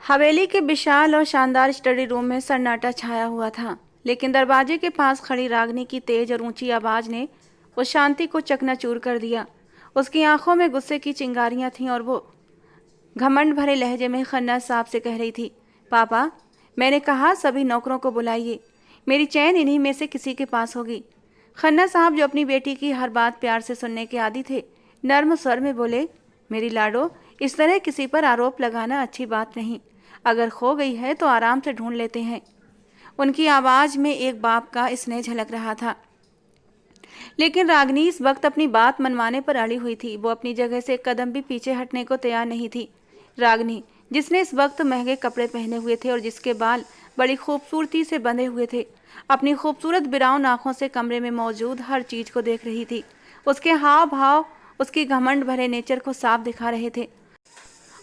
हवेली के विशाल और शानदार स्टडी रूम में सन्नाटा छाया हुआ था, लेकिन दरवाजे के पास खड़ी रागनी की तेज और ऊंची आवाज ने उस शांति को चकनाचूर कर दिया। उसकी आंखों में गुस्से की चिंगारियां थीं और वो घमंड भरे लहजे में खन्ना साहब से कह रही थी, पापा, मैंने कहा सभी नौकरों को बुलाइए, मेरी चैन इन्हीं में से किसी के पास होगी। खन्ना साहब, जो अपनी बेटी की हर बात प्यार से सुनने के आदी थे, नर्म स्वर में बोले, मेरी लाडो, इस तरह किसी पर आरोप लगाना अच्छी बात नहीं। अगर खो गई है तो आराम से ढूंढ लेते हैं। उनकी आवाज़ में एक बाप का स्नेह झलक रहा था। लेकिन रागनी इस वक्त अपनी बात मनवाने पर अड़ी हुई थी। वो अपनी जगह से एक कदम भी पीछे हटने को तैयार नहीं थी। रागनी, जिसने इस वक्त महंगे कपड़े पहने हुए थे और जिसके बाल बड़ी खूबसूरती से बंधे हुए थे, अपनी खूबसूरत बिराउन आंखों से कमरे में मौजूद हर चीज को देख रही थी। उसके हाव भाव उसकी घमंड भरे नेचर को साफ दिखा रहे थे।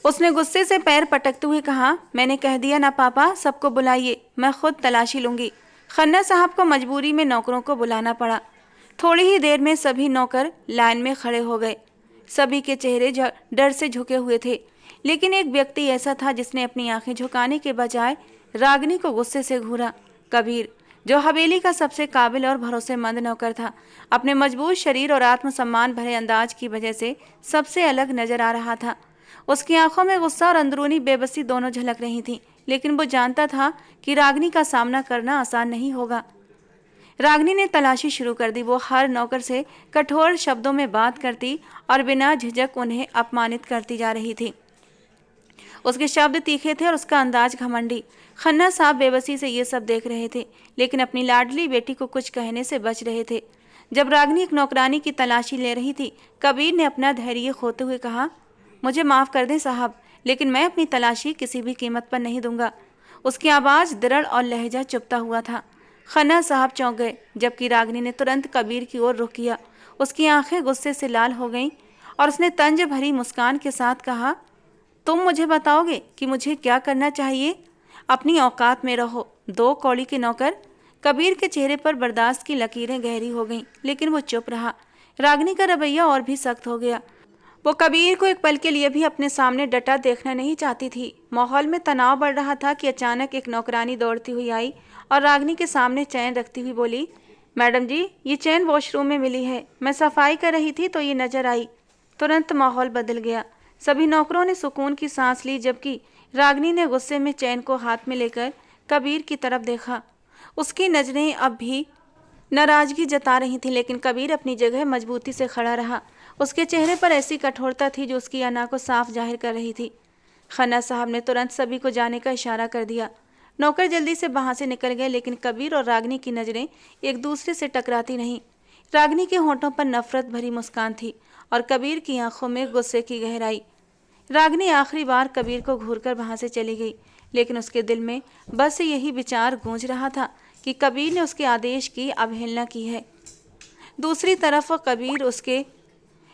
उसने गुस्से से पैर पटकते हुए कहा, मैंने कह दिया ना पापा, सबको बुलाइए, मैं खुद तलाशी लूंगी। खन्ना साहब को मजबूरी में नौकरों को बुलाना पड़ा। थोड़ी ही देर में सभी नौकर लाइन में खड़े हो गए। सभी के चेहरे डर से झुके हुए थे, लेकिन एक व्यक्ति ऐसा था जिसने अपनी आंखें झुकाने के बजाय रागनी को गुस्से से घूरा। कबीर, जो हवेली का सबसे काबिल और भरोसेमंद नौकर था, अपने मजबूत शरीर और आत्मसम्मान भरे अंदाज की वजह से सबसे अलग नजर आ रहा था। उसकी आंखों में गुस्सा और अंदरूनी बेबसी दोनों झलक रही थीं, लेकिन वो जानता था कि रागनी का सामना करना आसान नहीं होगा। रागनी ने तलाशी शुरू कर दी। वो हर नौकर से कठोर शब्दों में बात करती और बिना झिझक उन्हें अपमानित करती जा रही थी। उसके शब्द तीखे थे और उसका अंदाज घमंडी। खन्ना साहब बेबसी से ये सब देख रहे थे, लेकिन अपनी लाडली बेटी को कुछ कहने से बच रहे थे। जब रागनी एक नौकरानी की तलाशी ले रही थी, कबीर ने अपना धैर्य खोते हुए कहा, मुझे माफ़ कर दें साहब, लेकिन मैं अपनी तलाशी किसी भी कीमत पर नहीं दूंगा। उसकी आवाज़ दृढ़ और लहजा चुपता हुआ था। खन्ना साहब चौंक गए, जबकि रागनी ने तुरंत कबीर की ओर रुख किया। उसकी आंखें गुस्से से लाल हो गईं और उसने तंज भरी मुस्कान के साथ कहा, तुम मुझे बताओगे कि मुझे क्या करना चाहिए? अपनी औकात में रहो, दो कौड़ी के नौकर। कबीर के चेहरे पर बर्दाश्त की लकीरें गहरी हो गईं, लेकिन वो चुप रहा। रागनी का रवैया और भी सख्त हो गया। वो कबीर को एक पल के लिए भी अपने सामने डटा देखना नहीं चाहती थी। माहौल में तनाव बढ़ रहा था कि अचानक एक नौकरानी दौड़ती हुई आई और रागनी के सामने चैन रखती हुई बोली, मैडम जी, ये चैन वॉशरूम में मिली है, मैं सफाई कर रही थी तो ये नजर आई। तुरंत माहौल बदल गया। सभी नौकरों ने सुकून की सांस ली, जबकि रागनी ने गुस्से में चैन को हाथ में लेकर कबीर की तरफ देखा। उसकी नजरें अब भी नाराजगी जता रही थी, लेकिन कबीर अपनी जगह मजबूती से खड़ा रहा। उसके चेहरे पर ऐसी कठोरता थी जो उसकी अना को साफ जाहिर कर रही थी। खन्ना साहब ने तुरंत सभी को जाने का इशारा कर दिया। नौकर जल्दी से वहां से निकल गए, लेकिन कबीर और रागनी की नज़रें एक दूसरे से टकराती नहीं। रागनी के होंठों पर नफरत भरी मुस्कान थी और कबीर की आंखों में गुस्से की गहराई। रागनी आखिरी बार कबीर को घूरकर वहां से चली गई, लेकिन उसके दिल में बस यही विचार गूंज रहा था कि कबीर ने उसके आदेश की अवहेलना की है। दूसरी तरफ कबीर उसके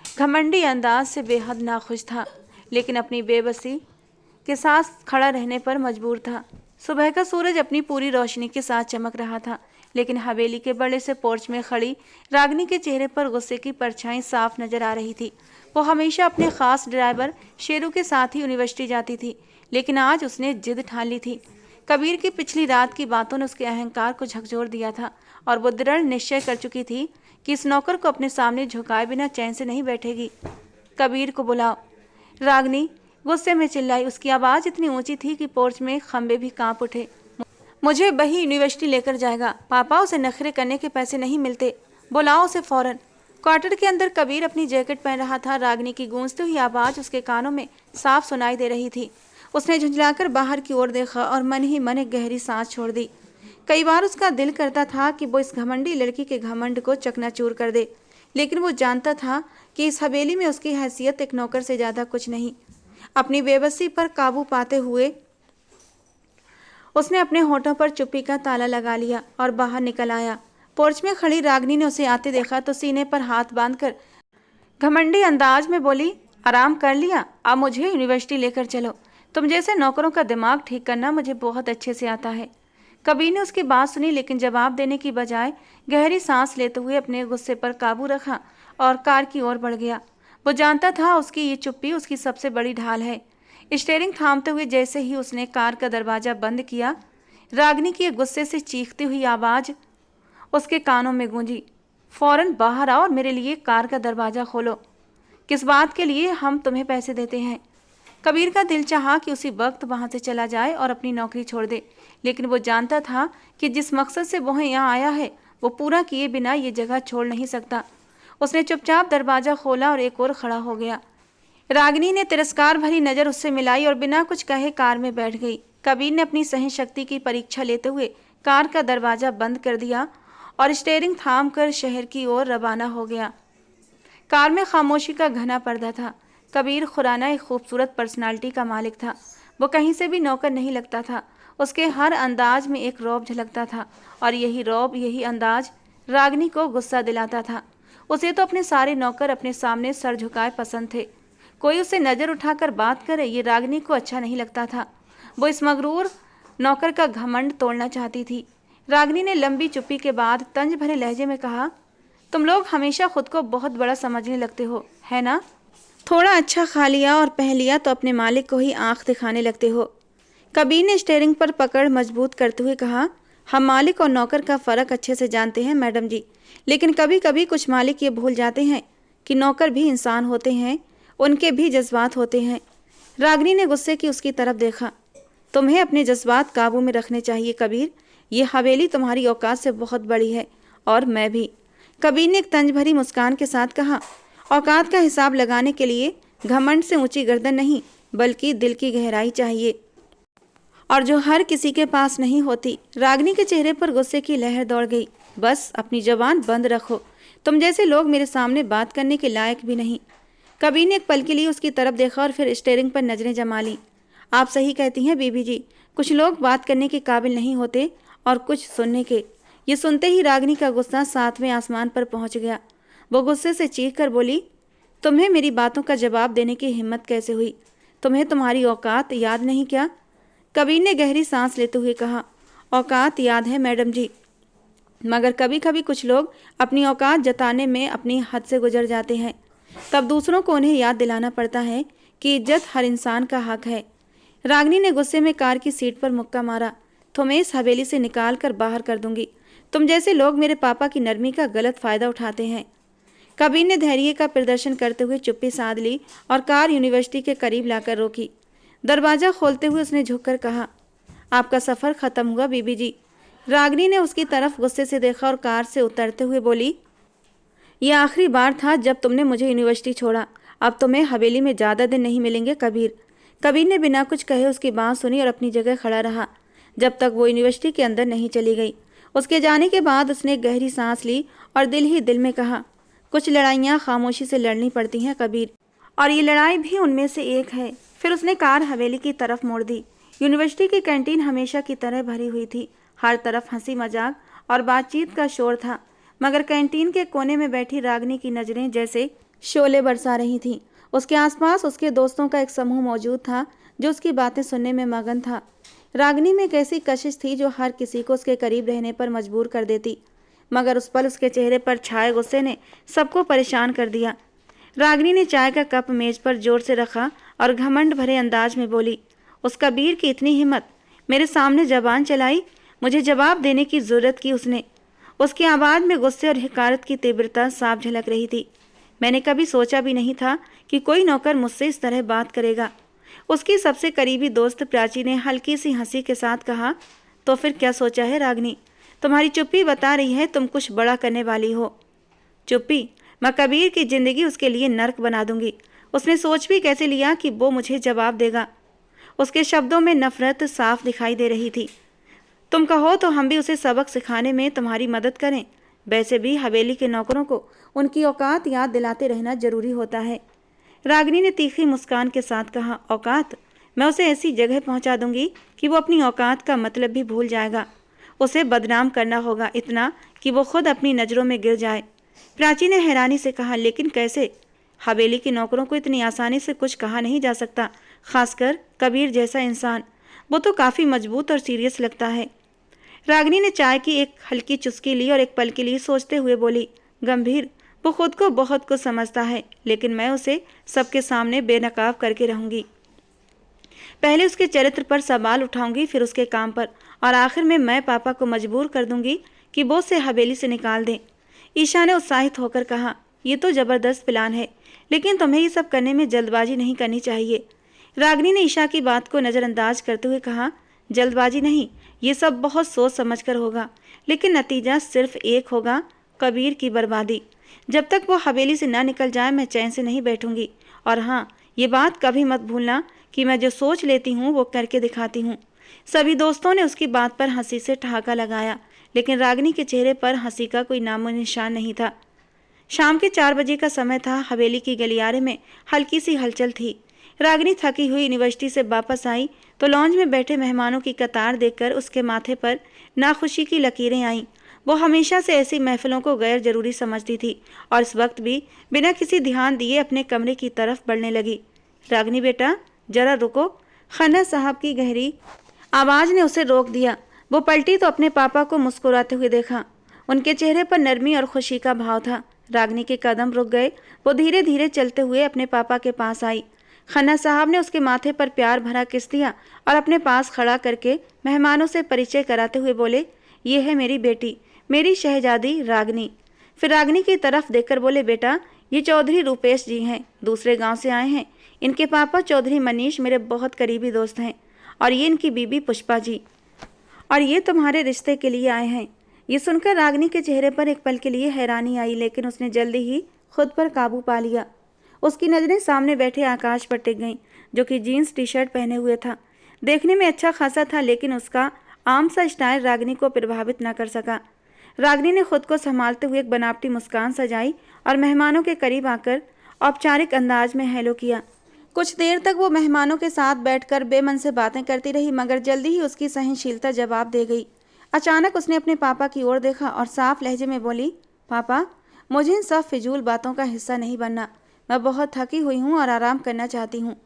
घमंडी अंदाज से बेहद नाखुश था, लेकिन अपनी बेबसी के साथ खड़ा रहने पर मजबूर था। सुबह का सूरज अपनी पूरी रोशनी के साथ चमक रहा था, लेकिन हवेली के बड़े से पोर्च में खड़ी रागनी के चेहरे पर गुस्से की परछाई साफ नजर आ रही थी। वो हमेशा अपने खास ड्राइवर शेरू के साथ ही यूनिवर्सिटी जाती थी, लेकिन आज उसने जिद ठान ली थी। कबीर की पिछली रात की बातों ने उसके अहंकार को झकझोर दिया था और वो दृढ़ निश्चय कर चुकी थी कि इस नौकर को अपने सामने झुकाए बिना चैन से नहीं बैठेगी। कबीर को बुलाओ, रागनी गुस्से में चिल्लाई। उसकी आवाज़ इतनी ऊंची थी कि पोर्च में खंबे भी कांप उठे। मुझे बही यूनिवर्सिटी लेकर जाएगा, पापा, उसे नखरे करने के पैसे नहीं मिलते, बुलाओ उसे फौरन। क्वार्टर के अंदर कबीर अपनी जैकेट पहन रहा था। रागनी की गूंजती हुई आवाज़ उसके कानों में साफ सुनाई दे रही थी। उसने झुंझलाकर बाहर की ओर देखा और मन ही मन एक गहरी सांस छोड़ दी। कई बार उसका दिल करता था कि वो इस घमंडी लड़की के घमंड को चकनाचूर कर दे, लेकिन वो जानता था कि इस हवेली में उसकी हैसियत एक नौकर से ज़्यादा कुछ नहीं। अपनी बेबसी पर काबू पाते हुए उसने अपने होठों पर चुप्पी का ताला लगा लिया और बाहर निकल आया। पोर्च में खड़ी रागनी ने उसे आते देखा तो सीने पर हाथ बांधकर घमंडी अंदाज में बोली, आराम कर लिया, अब मुझे यूनिवर्सिटी लेकर चलो। तुम जैसे नौकरों का दिमाग ठीक करना मुझे बहुत अच्छे से आता है। कबीर ने उसकी बात सुनी, लेकिन जवाब देने की बजाय गहरी सांस लेते हुए अपने गुस्से पर काबू रखा और कार की ओर बढ़ गया। वो जानता था उसकी ये चुप्पी उसकी सबसे बड़ी ढाल है। स्टीयरिंग थामते हुए जैसे ही उसने कार का दरवाजा बंद किया, रागिनी की एक गुस्से से चीखती हुई आवाज उसके कानों में गूंजी, फौरन बाहर आओ और मेरे लिए कार का दरवाजा खोलो। किस बात के लिए? हम तुम्हें पैसे देते हैं। कबीर का दिल चाहा कि उसी वक्त वहां से चला जाए और अपनी नौकरी छोड़ दे, लेकिन वो जानता था कि जिस मकसद से वह यहाँ आया है वो पूरा किए बिना ये जगह छोड़ नहीं सकता। उसने चुपचाप दरवाजा खोला और एक और खड़ा हो गया। रागिनी ने तिरस्कार भरी नज़र उससे मिलाई और बिना कुछ कहे कार में बैठ गई। कबीर ने अपनी सहन शक्ति की परीक्षा लेते हुए कार का दरवाजा बंद कर दिया और स्टीयरिंग थाम कर शहर की ओर रवाना हो गया। कार में खामोशी का घना पर्दा था। कबीर खुराना एक खूबसूरत पर्सनालिटी का मालिक था। वो कहीं से भी नौकर नहीं लगता था। उसके हर अंदाज में एक रौब झलकता था और यही रौब, यही अंदाज रागिनी को गुस्सा दिलाता था। उसे तो अपने सारे नौकर अपने सामने सर झुकाए पसंद थे। कोई उसे नज़र उठाकर बात करे ये रागिनी को अच्छा नहीं लगता था। वो इस मगरूर नौकर का घमंड तोड़ना चाहती थी। रागिनी ने लंबी चुप्पी के बाद तंज भरे लहजे में कहा, तुम लोग हमेशा खुद को बहुत बड़ा समझने लगते हो, है ना? थोड़ा अच्छा खा लिया और पह लिया तो अपने मालिक को ही आंख दिखाने लगते हो। कबीर ने स्टीयरिंग पर पकड़ मजबूत करते हुए कहा, हम मालिक और नौकर का फ़र्क अच्छे से जानते हैं मैडम जी, लेकिन कभी कभी कुछ मालिक ये भूल जाते हैं कि नौकर भी इंसान होते हैं, उनके भी जज्बात होते हैं। रागिनी ने गुस्से की उसकी तरफ देखा। तुम्हें अपने जज्बात काबू में रखने चाहिए कबीर। ये हवेली तुम्हारी औकात से बहुत बड़ी है और मैं भी। कबीर ने एक तंज भरी मुस्कान के साथ कहा, औकात का हिसाब लगाने के लिए घमंड से ऊंची गर्दन नहीं बल्कि दिल की गहराई चाहिए, और जो हर किसी के पास नहीं होती। रागिनी के चेहरे पर गुस्से की लहर दौड़ गई। बस अपनी जबान बंद रखो, तुम जैसे लोग मेरे सामने बात करने के लायक भी नहीं। कबीर ने एक पल के लिए उसकी तरफ देखा और फिर स्टीयरिंग पर नजरें जमा ली। आप सही कहती हैं बीबी जी, कुछ लोग बात करने के काबिल नहीं होते और कुछ सुनने के। ये सुनते ही रागिनी का गुस्सा 7वें आसमान पर पहुंच गया। वो गुस्से से चीख कर बोली, तुम्हें मेरी बातों का जवाब देने की हिम्मत कैसे हुई? तुम्हें तुम्हारी औकात याद नहीं क्या? कबीर ने गहरी सांस लेते हुए कहा, औकात याद है मैडम जी, मगर कभी कभी कुछ लोग अपनी औकात जताने में अपनी हद से गुजर जाते हैं। तब दूसरों को उन्हें याद दिलाना पड़ता है कि इज्जत हर इंसान का हक है। रागिनी ने गुस्से में कार की सीट पर मुक्का मारा, तुम्हें इस हवेली से निकाल कर बाहर कर दूंगी। तुम जैसे लोग मेरे पापा की नरमी का गलत फ़ायदा उठाते हैं। कबीर ने धैर्य का प्रदर्शन करते हुए चुप्पी साध ली और कार यूनिवर्सिटी के करीब लाकर रोकी। दरवाज़ा खोलते हुए उसने झुककर कहा, आपका सफ़र ख़त्म हुआ बीबी जी। रागिनी ने उसकी तरफ गुस्से से देखा और कार से उतरते हुए बोली, यह आखिरी बार था जब तुमने मुझे यूनिवर्सिटी छोड़ा। अब तुम्हें हवेली में ज़्यादा दिन नहीं मिलेंगे कबीर। कबीर ने बिना कुछ कहे उसकी बात सुनी और अपनी जगह खड़ा रहा जब तक वो यूनिवर्सिटी के अंदर नहीं चली गई। उसके जाने के बाद उसने एक गहरी सांस ली और दिल ही दिल में कहा, कुछ लड़ाइयाँ खामोशी से लड़नी पड़ती हैं कबीर, और ये लड़ाई भी उनमें से एक है। फिर उसने कार हवेली की तरफ मोड़ दी। यूनिवर्सिटी की कैंटीन हमेशा की तरह भरी हुई थी। हर तरफ हंसी मजाक और बातचीत का शोर था, मगर कैंटीन के कोने में बैठी रागिनी की नज़रें जैसे शोले बरसा रही थीं। उसके आसपास उसके दोस्तों का एक समूह मौजूद था जो उसकी बातें सुनने में मगन था। रागिनी में एक ऐसी कशिश थी जो हर किसी को उसके करीब रहने पर मजबूर कर देती, मगर उस पल उसके चेहरे पर छाए गुस्से ने सबको परेशान कर दिया। रागिनी ने चाय का कप मेज पर जोर से रखा और घमंड भरे अंदाज में बोली, उस कबीर की इतनी हिम्मत, मेरे सामने जबान चलाई, मुझे जवाब देने की ज़रूरत की उसने। उसकी आवाज़ में गुस्से और हिकारत की तीव्रता साफ झलक रही थी। मैंने कभी सोचा भी नहीं था कि कोई नौकर मुझसे इस तरह बात करेगा। उसकी सबसे करीबी दोस्त प्राची ने हल्की सी हंसी के साथ कहा, तो फिर क्या सोचा है रागिनी? तुम्हारी चुप्पी बता रही है तुम कुछ बड़ा करने वाली हो। चुप्पी? मैं कबीर की ज़िंदगी उसके लिए नर्क बना दूंगी। उसने सोच भी कैसे लिया कि वो मुझे जवाब देगा? उसके शब्दों में नफरत साफ दिखाई दे रही थी। तुम कहो तो हम भी उसे सबक सिखाने में तुम्हारी मदद करें। वैसे भी हवेली के नौकरों को उनकी औकात याद दिलाते रहना जरूरी होता है। रागिनी ने तीखी मुस्कान के साथ कहा, औकात? मैं उसे ऐसी जगह पहुंचा दूंगी कि वो अपनी औकात का मतलब भी भूल जाएगा। उसे बदनाम करना होगा इतना कि वो खुद अपनी नज़रों में गिर जाए। प्राची ने हैरानी से कहा, लेकिन कैसे? हवेली के नौकरों को इतनी आसानी से कुछ कहा नहीं जा सकता, खासकर कबीर जैसा इंसान। वो तो काफ़ी मजबूत और सीरियस लगता है। रागिनी ने चाय की एक हल्की चुस्की ली और एक पल के लिए सोचते हुए बोली, गंभीर? वो खुद को बहुत कुछ समझता है, लेकिन मैं उसे सबके सामने बेनकाब करके रहूँगी। पहले उसके चरित्र पर सवाल उठाऊंगी, फिर उसके काम पर, और आखिर में मैं पापा को मजबूर कर दूंगी कि वो उसे हवेली से निकाल दें। ईशा ने उत्साहित होकर कहा, ये तो ज़बरदस्त प्लान है, लेकिन तुम्हें ये सब करने में जल्दबाजी नहीं करनी चाहिए। रागिनी ने ईशा की बात को नज़रअंदाज करते हुए कहा, जल्दबाजी नहीं, ये सब बहुत सोच समझ कर होगा, लेकिन नतीजा सिर्फ एक होगा, कबीर की बर्बादी। जब तक वो हवेली से ना निकल जाए मैं चैन से नहीं बैठूंगी। और हाँ, ये बात कभी मत भूलना कि मैं जो सोच लेती हूँ वो करके दिखाती हूँ। सभी दोस्तों ने उसकी बात पर हंसी से ठहाका लगाया, लेकिन रागिनी के चेहरे पर हंसी का कोई नामो निशान नहीं था। शाम के 4 बजे का समय था। हवेली की गलियारे में हल्की सी हलचल थी। रागिनी थकी हुई यूनिवर्सिटी से वापस आई तो लॉन्ज में बैठे मेहमानों की कतार देखकर उसके माथे पर नाखुशी की लकीरें आईं। वो हमेशा से ऐसी महफिलों को गैर जरूरी समझती थी और इस वक्त भी बिना किसी ध्यान दिए अपने कमरे की तरफ बढ़ने लगी। रागिनी बेटा, जरा रुको। खन्ना साहब की गहरी आवाज़ ने उसे रोक दिया। वो पलटी तो अपने पापा को मुस्कुराते हुए देखा। उनके चेहरे पर नरमी और खुशी का भाव था। रागिनी के कदम रुक गए। वो धीरे धीरे चलते हुए अपने पापा के पास आई। खन्ना साहब ने उसके माथे पर प्यार भरा किस दिया और अपने पास खड़ा करके मेहमानों से परिचय कराते हुए बोले, ये है मेरी बेटी, मेरी शहजादी रागिनी। फिर रागिनी की तरफ देखकर बोले, बेटा, ये चौधरी रूपेश जी हैं, दूसरे गांव से आए हैं। इनके पापा चौधरी मनीष मेरे बहुत करीबी दोस्त हैं, और ये इनकी बीबी पुष्पा जी, और ये तुम्हारे रिश्ते के लिए आए हैं। ये सुनकर रागिनी के चेहरे पर एक पल के लिए हैरानी आई, लेकिन उसने जल्दी ही खुद पर काबू पा लिया। उसकी नज़रें सामने बैठे आकाश पर टिक गईं, जो कि जीन्स टी शर्ट पहने हुए था। देखने में अच्छा खासा था, लेकिन उसका आम सा स्टाइल रागिनी को प्रभावित न कर सका। रागिनी ने खुद को संभालते हुए एक बनावटी मुस्कान सजाई और मेहमानों के करीब आकर औपचारिक अंदाज में हेलो किया। कुछ देर तक वो मेहमानों के साथ बैठकर बेमन से बातें करती रही, मगर जल्दी ही उसकी सहनशीलता जवाब दे गई। अचानक उसने अपने पापा की ओर देखा और साफ लहजे में बोली, पापा, मुझे इन सब फिजूल बातों का हिस्सा नहीं बनना। मैं बहुत थकी हुई हूँ और आराम करना चाहती हूँ।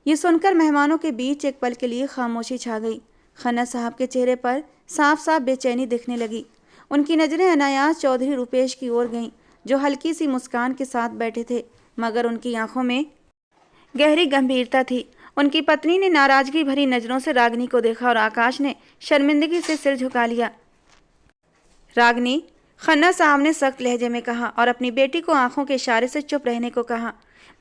ये सुनकर मेहमानों के बीच एक पल के लिए खामोशी छा गई। खन्ना साहब के चेहरे पर साफ साफ बेचैनी दिखने लगी। उनकी नज़रें अनायास चौधरी रूपेश की ओर गईं, जो हल्की सी मुस्कान के साथ बैठे थे, मगर उनकी आंखों में गहरी गंभीरता थी। उनकी पत्नी ने नाराजगी भरी नज़रों से रागिनी को देखा और आकाश ने शर्मिंदगी से सिर झुका लिया। रागिनी, खन्ना साहब ने सख्त लहजे में कहा और अपनी बेटी को आंखों के इशारे से चुप रहने को कहा,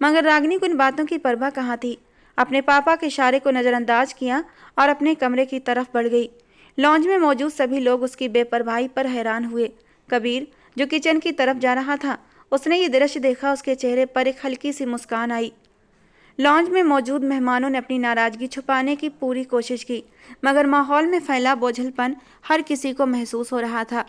मगर रागिनी को इन बातों की परवाह कहाँ थी। अपने पापा के इशारे को नज़रअंदाज किया और अपने कमरे की तरफ बढ़ गई। लॉन्ज में मौजूद सभी लोग उसकी बेपरवाही पर हैरान हुए। कबीर, जो किचन की तरफ जा रहा था, उसने ये दृश्य देखा। उसके चेहरे पर एक हल्की सी मुस्कान आई। लॉन्ज में मौजूद मेहमानों ने अपनी नाराज़गी छुपाने की पूरी कोशिश की, मगर माहौल में फैला बोझलपन हर किसी को महसूस हो रहा था।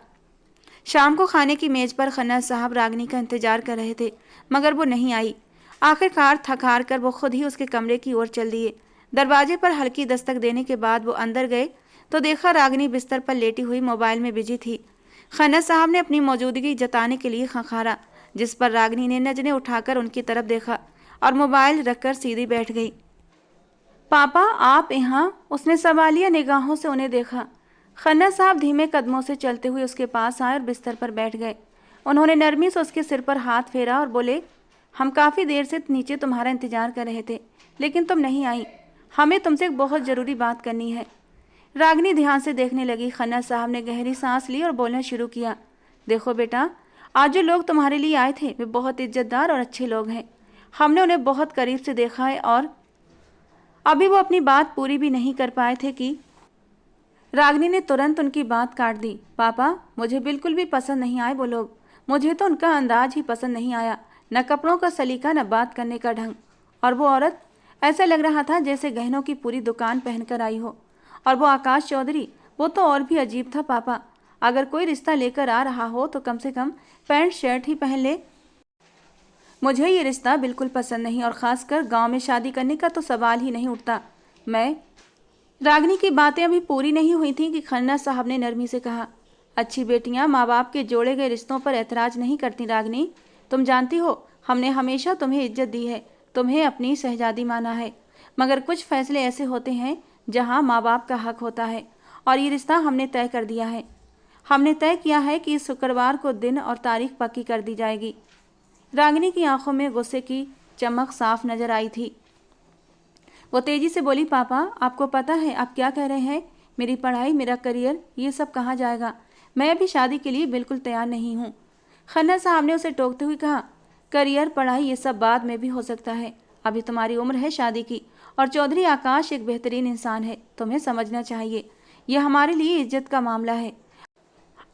शाम को खाने की मेज़ पर खन्ना साहब रागिनी का इंतजार कर रहे थे, मगर वो नहीं आई। आखिरकार थक हार कर वो खुद ही उसके कमरे की ओर चल दिए। दरवाजे पर हल्की दस्तक देने के बाद वो अंदर गए तो देखा रागिनी बिस्तर पर लेटी हुई मोबाइल में बिजी थी। खन्ना साहब ने अपनी मौजूदगी जताने के लिए खंखारा, जिस पर रागिनी ने नजरें उठाकर उनकी तरफ देखा और मोबाइल रखकर सीधी बैठ गई। पापा, आप यहाँ? उसने सवालिया निगाहों से उन्हें देखा। खन्ना साहब धीमे कदमों से चलते हुए उसके पास आए और बिस्तर पर बैठ गए। उन्होंने नरमी से उसके सिर पर हाथ फेरा और बोले, हम काफ़ी देर से नीचे तुम्हारा इंतजार कर रहे थे, लेकिन तुम नहीं आई। हमें तुमसे एक बहुत ज़रूरी बात करनी है। रागिनी ध्यान से देखने लगी। खन्ना साहब ने गहरी सांस ली और बोलना शुरू किया, देखो बेटा, आज जो लोग तुम्हारे लिए आए थे वे बहुत इज्जतदार और अच्छे लोग हैं। हमने उन्हें बहुत करीब से देखा है और अभी वो अपनी बात पूरी भी नहीं कर पाए थे कि रागिनी ने तुरंत उनकी बात काट दी। पापा, मुझे बिल्कुल भी पसंद नहीं आए वो लोग। मुझे तो उनका अंदाज ही पसंद नहीं आया, न कपड़ों का सलीका, न बात करने का ढंग। और वो औरत, ऐसा लग रहा था जैसे गहनों की पूरी दुकान पहनकर आई हो। और वो आकाश चौधरी, वो तो और भी अजीब था। पापा, अगर कोई रिश्ता लेकर आ रहा हो तो कम से कम पैंट शर्ट ही पहन ले। मुझे ये रिश्ता बिल्कुल पसंद नहीं, और ख़ासकर गांव में शादी करने का तो सवाल ही नहीं उठता। मैं रागिनी की बातें अभी पूरी नहीं हुई थी कि खन्ना साहब ने नरमी से कहा, अच्छी बेटियां माँ बाप के जोड़े गए रिश्तों पर ऐतराज़ नहीं करती। रागिनी, तुम जानती हो, हमने हमेशा तुम्हें इज्जत दी है, तुम्हें अपनी शहजादी माना है, मगर कुछ फैसले ऐसे होते हैं जहाँ माँ बाप का हक होता है, और ये रिश्ता हमने तय कर दिया है। हमने तय किया है कि इस शुक्रवार को दिन और तारीख पक्की कर दी जाएगी। रागिनी की आंखों में गुस्से की चमक साफ नजर आई थी। वो तेजी से बोली, पापा आपको पता है आप क्या कह रहे हैं? मेरी पढ़ाई, मेरा करियर, ये सब कहाँ जाएगा? मैं अभी शादी के लिए बिल्कुल तैयार नहीं हूँ। खन्ना साहब ने उसे टोकते हुए कहा, करियर, पढ़ाई ये सब बाद में भी हो सकता है। अभी तुम्हारी उम्र है शादी की, और चौधरी आकाश एक बेहतरीन इंसान है, तुम्हें समझना चाहिए। यह हमारे लिए इज्जत का मामला है।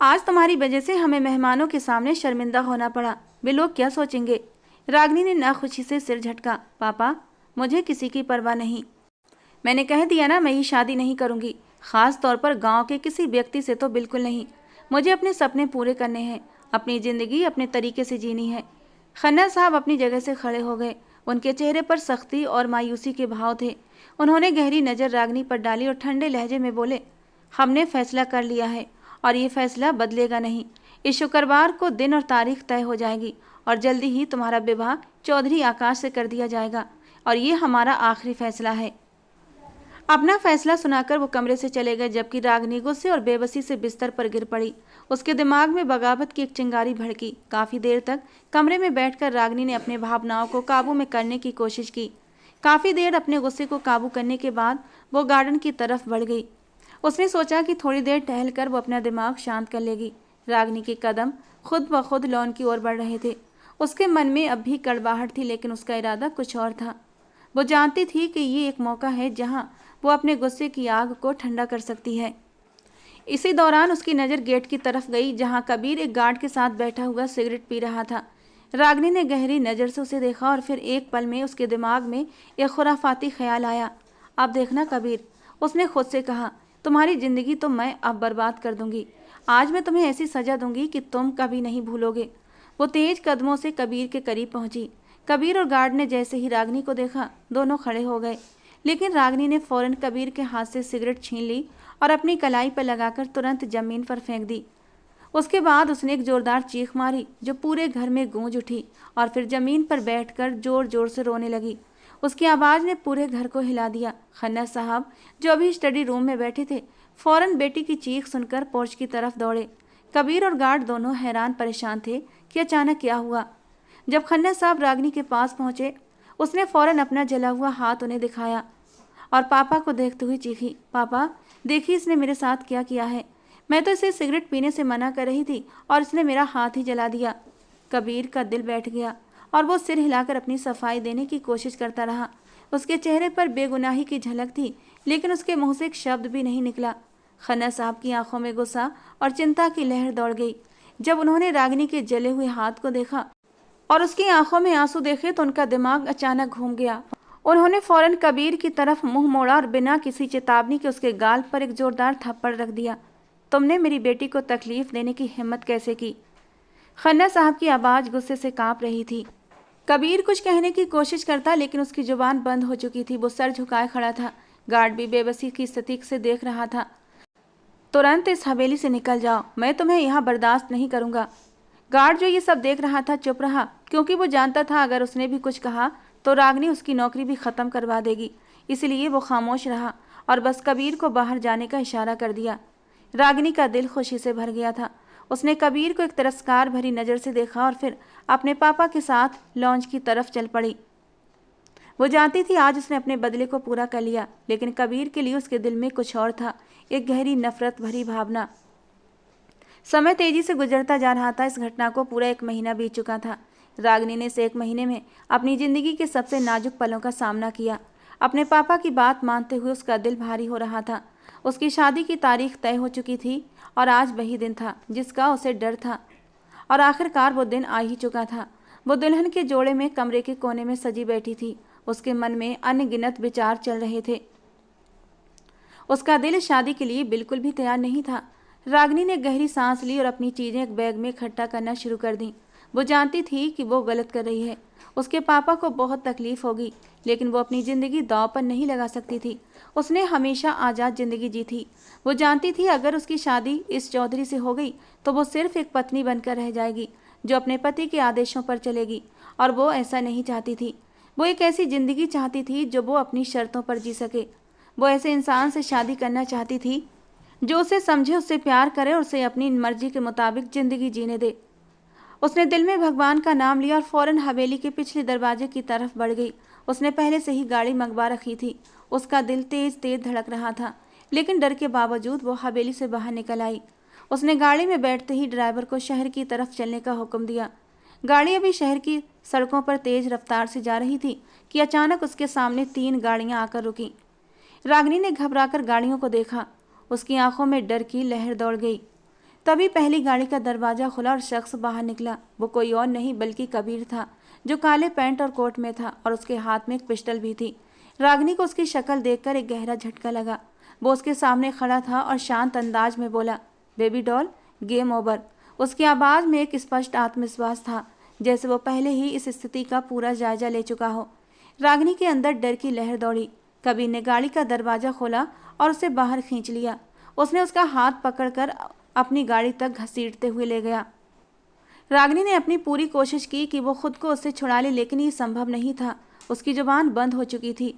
आज तुम्हारी वजह से हमें मेहमानों के सामने शर्मिंदा होना पड़ा। वे लोग क्या सोचेंगे? रागिनी ने नाखुशी से सिर झटका। पापा, मुझे किसी की परवाह नहीं। मैंने कह दिया ना, मैं ये शादी नहीं करूंगी, खास तौर पर गांव के किसी व्यक्ति से तो बिल्कुल नहीं। मुझे अपने सपने पूरे करने हैं, अपनी जिंदगी अपने तरीके से जीनी है। खन्ना साहब अपनी जगह से खड़े हो गए। उनके चेहरे पर सख्ती और मायूसी के भाव थे। उन्होंने गहरी नज़र रागिनी पर डाली और ठंडे लहजे में बोले, हमने फैसला कर लिया है और ये फैसला बदलेगा नहीं। इस शुक्रवार को दिन और तारीख तय हो जाएगी और जल्दी ही तुम्हारा विवाह चौधरी आकाश से कर दिया जाएगा, और ये हमारा आखिरी फैसला है। अपना फैसला सुनाकर वो कमरे से चले गए, जबकि रागिनी गुस्से और बेबसी से बिस्तर पर गिर पड़ी। उसके दिमाग में बगावत की एक चिंगारी भड़की। काफ़ी देर तक कमरे में बैठकर रागिनी ने अपने भावनाओं को काबू में करने की कोशिश की। काफ़ी देर अपने गुस्से को काबू करने के बाद वो गार्डन की तरफ बढ़ गई। उसने सोचा कि थोड़ी देर टहलकर वो अपना दिमाग शांत कर लेगी। रागिनी के कदम खुद ब खुद लॉन की ओर बढ़ रहे थे। उसके मन में अब भी कड़वाहट थी, लेकिन उसका इरादा कुछ और था। वो जानती थी कि ये एक मौका है जहां वो अपने गुस्से की आग को ठंडा कर सकती है। इसी दौरान उसकी नज़र गेट की तरफ गई, जहां कबीर एक गार्ड के साथ बैठा हुआ सिगरेट पी रहा था। रागिनी ने गहरी नज़र से उसे देखा और फिर एक पल में उसके दिमाग में एक खुराफाती ख्याल आया। अब देखना कबीर, उसने खुद से कहा, तुम्हारी ज़िंदगी तो मैं अब बर्बाद कर दूंगी। आज मैं तुम्हें ऐसी सज़ा दूंगी कि तुम कभी नहीं भूलोगे। वो तेज कदमों से कबीर के करीब पहुंची। कबीर और गार्ड ने जैसे ही रागिनी को देखा, दोनों खड़े हो गए, लेकिन रागिनी ने फौरन कबीर के हाथ से सिगरेट छीन ली और अपनी कलाई पर लगाकर तुरंत जमीन पर फेंक दी। उसके बाद उसने एक जोरदार चीख मारी जो पूरे घर में गूंज उठी, और फिर जमीन पर बैठकर जोर जोर से रोने लगी। उसकी आवाज़ ने पूरे घर को हिला दिया। खन्ना साहब, जो अभी स्टडी रूम में बैठे थे, फौरन बेटी की चीख सुनकर पोर्च की तरफ दौड़े। कबीर और गार्ड दोनों हैरान परेशान थे कि अचानक क्या हुआ। जब खन्ना साहब रागिनी के पास पहुंचे, उसने फौरन अपना जला हुआ हाथ उन्हें दिखाया और पापा को देखते हुए चीखी, पापा देखिए इसने मेरे साथ क्या किया है। मैं तो इसे सिगरेट पीने से मना कर रही थी और इसने मेरा हाथ ही जला दिया। कबीर का दिल बैठ गया और वो सिर हिलाकर अपनी सफाई देने की कोशिश करता रहा। उसके चेहरे पर बेगुनाही की झलक थी, लेकिन उसके मुंह से एक शब्द भी नहीं निकला। खन्ना साहब की आंखों में गुस्सा और चिंता की लहर दौड़ गई। जब उन्होंने रागिनी के जले हुए हाथ को देखा और उसकी आंखों में आंसू देखे तो उनका दिमाग अचानक घूम गया। उन्होंने फौरन कबीर की तरफ मुंह मोड़ा और बिना किसी चेतावनी के उसके गाल पर एक जोरदार थप्पड़ रख दिया। तुमने मेरी बेटी को तकलीफ देने की हिम्मत कैसे की? खन्ना साहब की आवाज़ गुस्से से कांप रही थी। कबीर कुछ कहने की कोशिश करता, लेकिन उसकी जुबान बंद हो चुकी थी। वो सर झुकाए खड़ा था। गार्ड भी बेबसी की स्थिति से देख रहा था। तुरंत इस हवेली से निकल जाओ, मैं तुम्हें यहाँ बर्दाश्त नहीं करूँगा। गार्ड जो ये सब देख रहा था चुप रहा, क्योंकि वो जानता था अगर उसने भी कुछ कहा तो रागिनी उसकी नौकरी भी ख़त्म करवा देगी। इसलिए वो खामोश रहा और बस कबीर को बाहर जाने का इशारा कर दिया। रागिनी का दिल खुशी से भर गया था। उसने कबीर को एक तिरस्कार भरी नज़र से देखा और फिर अपने पापा के साथ लॉन्च की तरफ चल पड़ी। वो जानती थी आज उसने अपने बदले को पूरा कर लिया, लेकिन कबीर के लिए उसके दिल में कुछ और था, एक गहरी नफरत भरी भावना। समय तेजी से गुजरता जा रहा था। इस घटना को पूरा 1 महीना बीत चुका था। रागिनी ने इस 1 महीने में अपनी ज़िंदगी के सबसे नाजुक पलों का सामना किया। अपने पापा की बात मानते हुए उसका दिल भारी हो रहा था। उसकी शादी की तारीख तय हो चुकी थी और आज वही दिन था जिसका उसे डर था, और आखिरकार वो दिन आ ही चुका था। वो दुल्हन के जोड़े में कमरे के कोने में सजी बैठी थी। उसके मन में अनगिनत विचार चल रहे थे। उसका दिल शादी के लिए बिल्कुल भी तैयार नहीं था। रागिनी ने गहरी सांस ली और अपनी चीज़ें एक बैग में इकट्ठा करना शुरू कर दी। वो जानती थी कि वो गलत कर रही है। उसके पापा को बहुत तकलीफ होगी, लेकिन वो अपनी ज़िंदगी दांव पर नहीं लगा सकती थी। उसने हमेशा आज़ाद ज़िंदगी जी थी। वो जानती थी अगर उसकी शादी इस चौधरी से हो गई तो वो सिर्फ एक पत्नी बनकर रह जाएगी जो अपने पति के आदेशों पर चलेगी, और वो ऐसा नहीं चाहती थी। वो एक ऐसी ज़िंदगी चाहती थी जो वो अपनी शर्तों पर जी सके। वो ऐसे इंसान से शादी करना चाहती थी जो उसे समझे, उससे प्यार करे और उसे अपनी मर्जी के मुताबिक ज़िंदगी जीने दे। उसने दिल में भगवान का नाम लिया और फौरन हवेली के पिछले दरवाजे की तरफ बढ़ गई। उसने पहले से ही गाड़ी मंगवा रखी थी। उसका दिल तेज तेज धड़क रहा था, लेकिन डर के बावजूद वो हवेली से बाहर निकल आई। उसने गाड़ी में बैठते ही ड्राइवर को शहर की तरफ चलने का हुक्म दिया। गाड़ी अभी शहर की सड़कों पर तेज रफ्तार से जा रही थी कि अचानक उसके सामने 3 गाड़ियां आकर रुकी। रागिनी ने घबराकर गाड़ियों को देखा। उसकी आंखों में डर की लहर दौड़ गई। तभी पहली गाड़ी का दरवाजा खुला और शख्स बाहर निकला। वो कोई और नहीं बल्कि कबीर था, जो काले पैंट और कोट में था और उसके हाथ में एक पिस्टल भी थी। रागिनी को उसकी शक्ल देखकर एक गहरा झटका लगा। वो उसके सामने खड़ा था और शांत अंदाज में बोला, बेबी डॉल, गेम ओवर। उसकी आवाज़ में एक स्पष्ट आत्मविश्वास था, जैसे वो पहले ही इस स्थिति का पूरा जायजा ले चुका हो। रागिनी के अंदर डर की लहर दौड़ी। कबीर ने गाड़ी का दरवाज़ा खोला और उसे बाहर खींच लिया। उसने उसका हाथ पकड़कर अपनी गाड़ी तक घसीटते हुए ले गया। रागिनी ने अपनी पूरी कोशिश की कि वो खुद को उससे छुड़ा ले, लेकिन ये संभव नहीं था। उसकी जुबान बंद हो चुकी थी।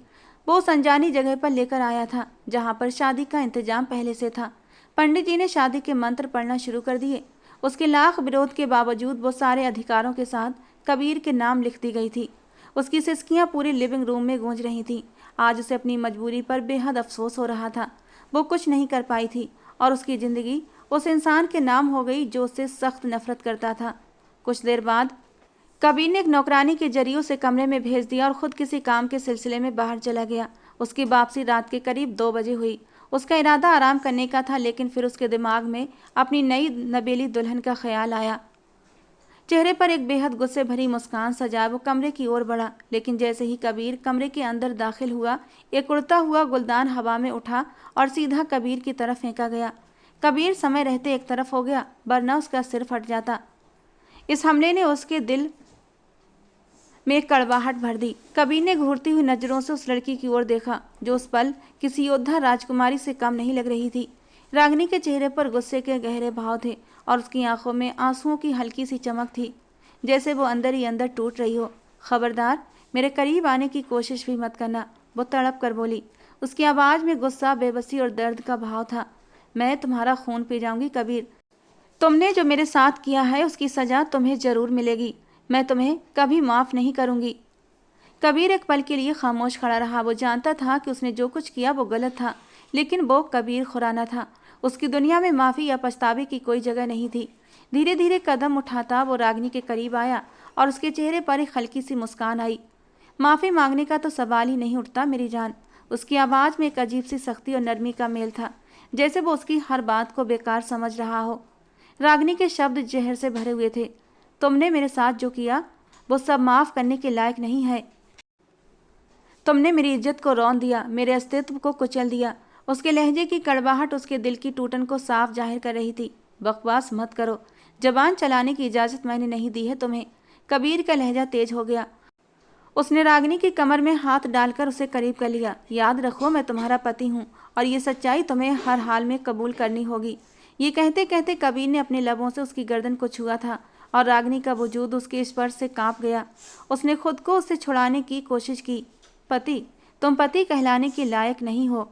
वो उस अनजानी जगह पर लेकर आया था जहाँ पर शादी का इंतजाम पहले से था। पंडित जी ने शादी के मंत्र पढ़ना शुरू कर दिए। उसके लाख विरोध के बावजूद वो सारे अधिकारों के साथ कबीर के नाम लिख दी गई थी। उसकी सिसकियाँ पूरे लिविंग रूम में गूंज रही थीं। आज उसे अपनी मजबूरी पर बेहद अफसोस हो रहा था। वो कुछ नहीं कर पाई थी और उसकी ज़िंदगी उस इंसान के नाम हो गई जो उससे सख्त नफरत करता था। कुछ देर बाद कबीर ने एक नौकरानी के जरिए उसे कमरे में भेज दिया और ख़ुद किसी काम के सिलसिले में बाहर चला गया। उसकी वापसी रात के करीब 2 बजे हुई। उसका इरादा आराम करने का था, लेकिन फिर उसके दिमाग में अपनी नई नबेली दुल्हन का ख्याल आया। चेहरे पर एक बेहद गुस्से भरी मुस्कान सजाए वो कमरे की ओर बढ़ा, लेकिन जैसे ही कबीर कमरे के अंदर दाखिल हुआ, एक उड़ता हुआ गुलदान हवा में उठा और सीधा कबीर की तरफ फेंका गया। कबीर समय रहते एक तरफ हो गया, वरना उसका सिर फट जाता। इस हमले ने उसके दिल में एक कड़वाहट भर दी। कबीर ने घूरती हुई नज़रों से उस लड़की की ओर देखा, जो उस पल किसी योद्धा राजकुमारी से कम नहीं लग रही थी। रागिनी के चेहरे पर गुस्से के गहरे भाव थे और उसकी आंखों में आंसुओं की हल्की सी चमक थी, जैसे वो अंदर ही अंदर टूट रही हो। खबरदार, मेरे करीब आने की कोशिश भी मत करना, वो तड़प कर बोली। उसकी आवाज़ में गुस्सा, बेबसी और दर्द का भाव था। मैं तुम्हारा खून पी जाऊंगी कबीर। तुमने जो मेरे साथ किया है उसकी सज़ा तुम्हें ज़रूर मिलेगी। मैं तुम्हें कभी माफ़ नहीं करूंगी। कबीर एक पल के लिए खामोश खड़ा रहा। वो जानता था कि उसने जो कुछ किया वो गलत था, लेकिन वो कबीर खुराना था। उसकी दुनिया में माफ़ी या पछतावे की कोई जगह नहीं थी। धीरे धीरे कदम उठाता वो रागिनी के करीब आया और उसके चेहरे पर एक हल्की सी मुस्कान आई। माफ़ी मांगने का तो सवाल ही नहीं उठता मेरी जान। उसकी आवाज़ में एक अजीब सी सख्ती और नरमी का मेल था, जैसे वो उसकी हर बात को बेकार समझ रहा हो। रागिनी के शब्द जहर से भरे हुए थे। तुमने मेरे साथ जो किया वो सब माफ़ करने के लायक नहीं है। तुमने मेरी इज्जत को रौंद दिया, मेरे अस्तित्व को कुचल दिया। उसके लहजे की कड़वाहट उसके दिल की टूटन को साफ जाहिर कर रही थी। बकवास मत करो, जबान चलाने की इजाज़त मैंने नहीं दी है तुम्हें। कबीर का लहजा तेज हो गया। उसने रागिनी की कमर में हाथ डालकर उसे करीब कर लिया। याद रखो, मैं तुम्हारा पति हूँ और ये सच्चाई तुम्हें हर हाल में कबूल करनी होगी। ये कहते कहते कबीर ने अपने लबों से उसकी गर्दन को छुआ था और रागिनी का वजूद उसके स्पर्श से कांप गया। उसने खुद को उससे छुड़ाने की कोशिश की। पति, तुम पति कहलाने के लायक नहीं हो।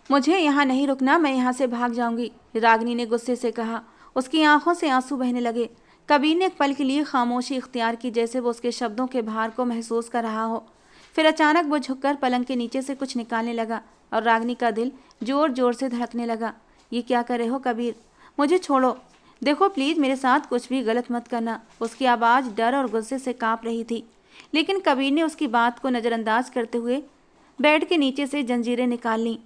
मुझे यहाँ नहीं रुकना, मैं यहाँ से भाग जाऊंगी, रागिनी ने गुस्से से कहा। उसकी आंखों से आंसू बहने लगे। कबीर ने एक पल के लिए खामोशी इख्तियार की, जैसे वो उसके शब्दों के भार को महसूस कर रहा हो। फिर अचानक वो झुककर पलंग के नीचे से कुछ निकालने लगा और रागिनी का दिल जोर जोर से धड़कने लगा। ये क्या कर रहे हो कबीर? मुझे छोड़ो। देखो प्लीज़, मेरे साथ कुछ भी गलत मत करना। उसकी आवाज़ डर और गुस्से से काँप रही थी, लेकिन कबीर ने उसकी बात को नज़रअंदाज करते हुए बेड के नीचे से जंजीरें निकाल लीं।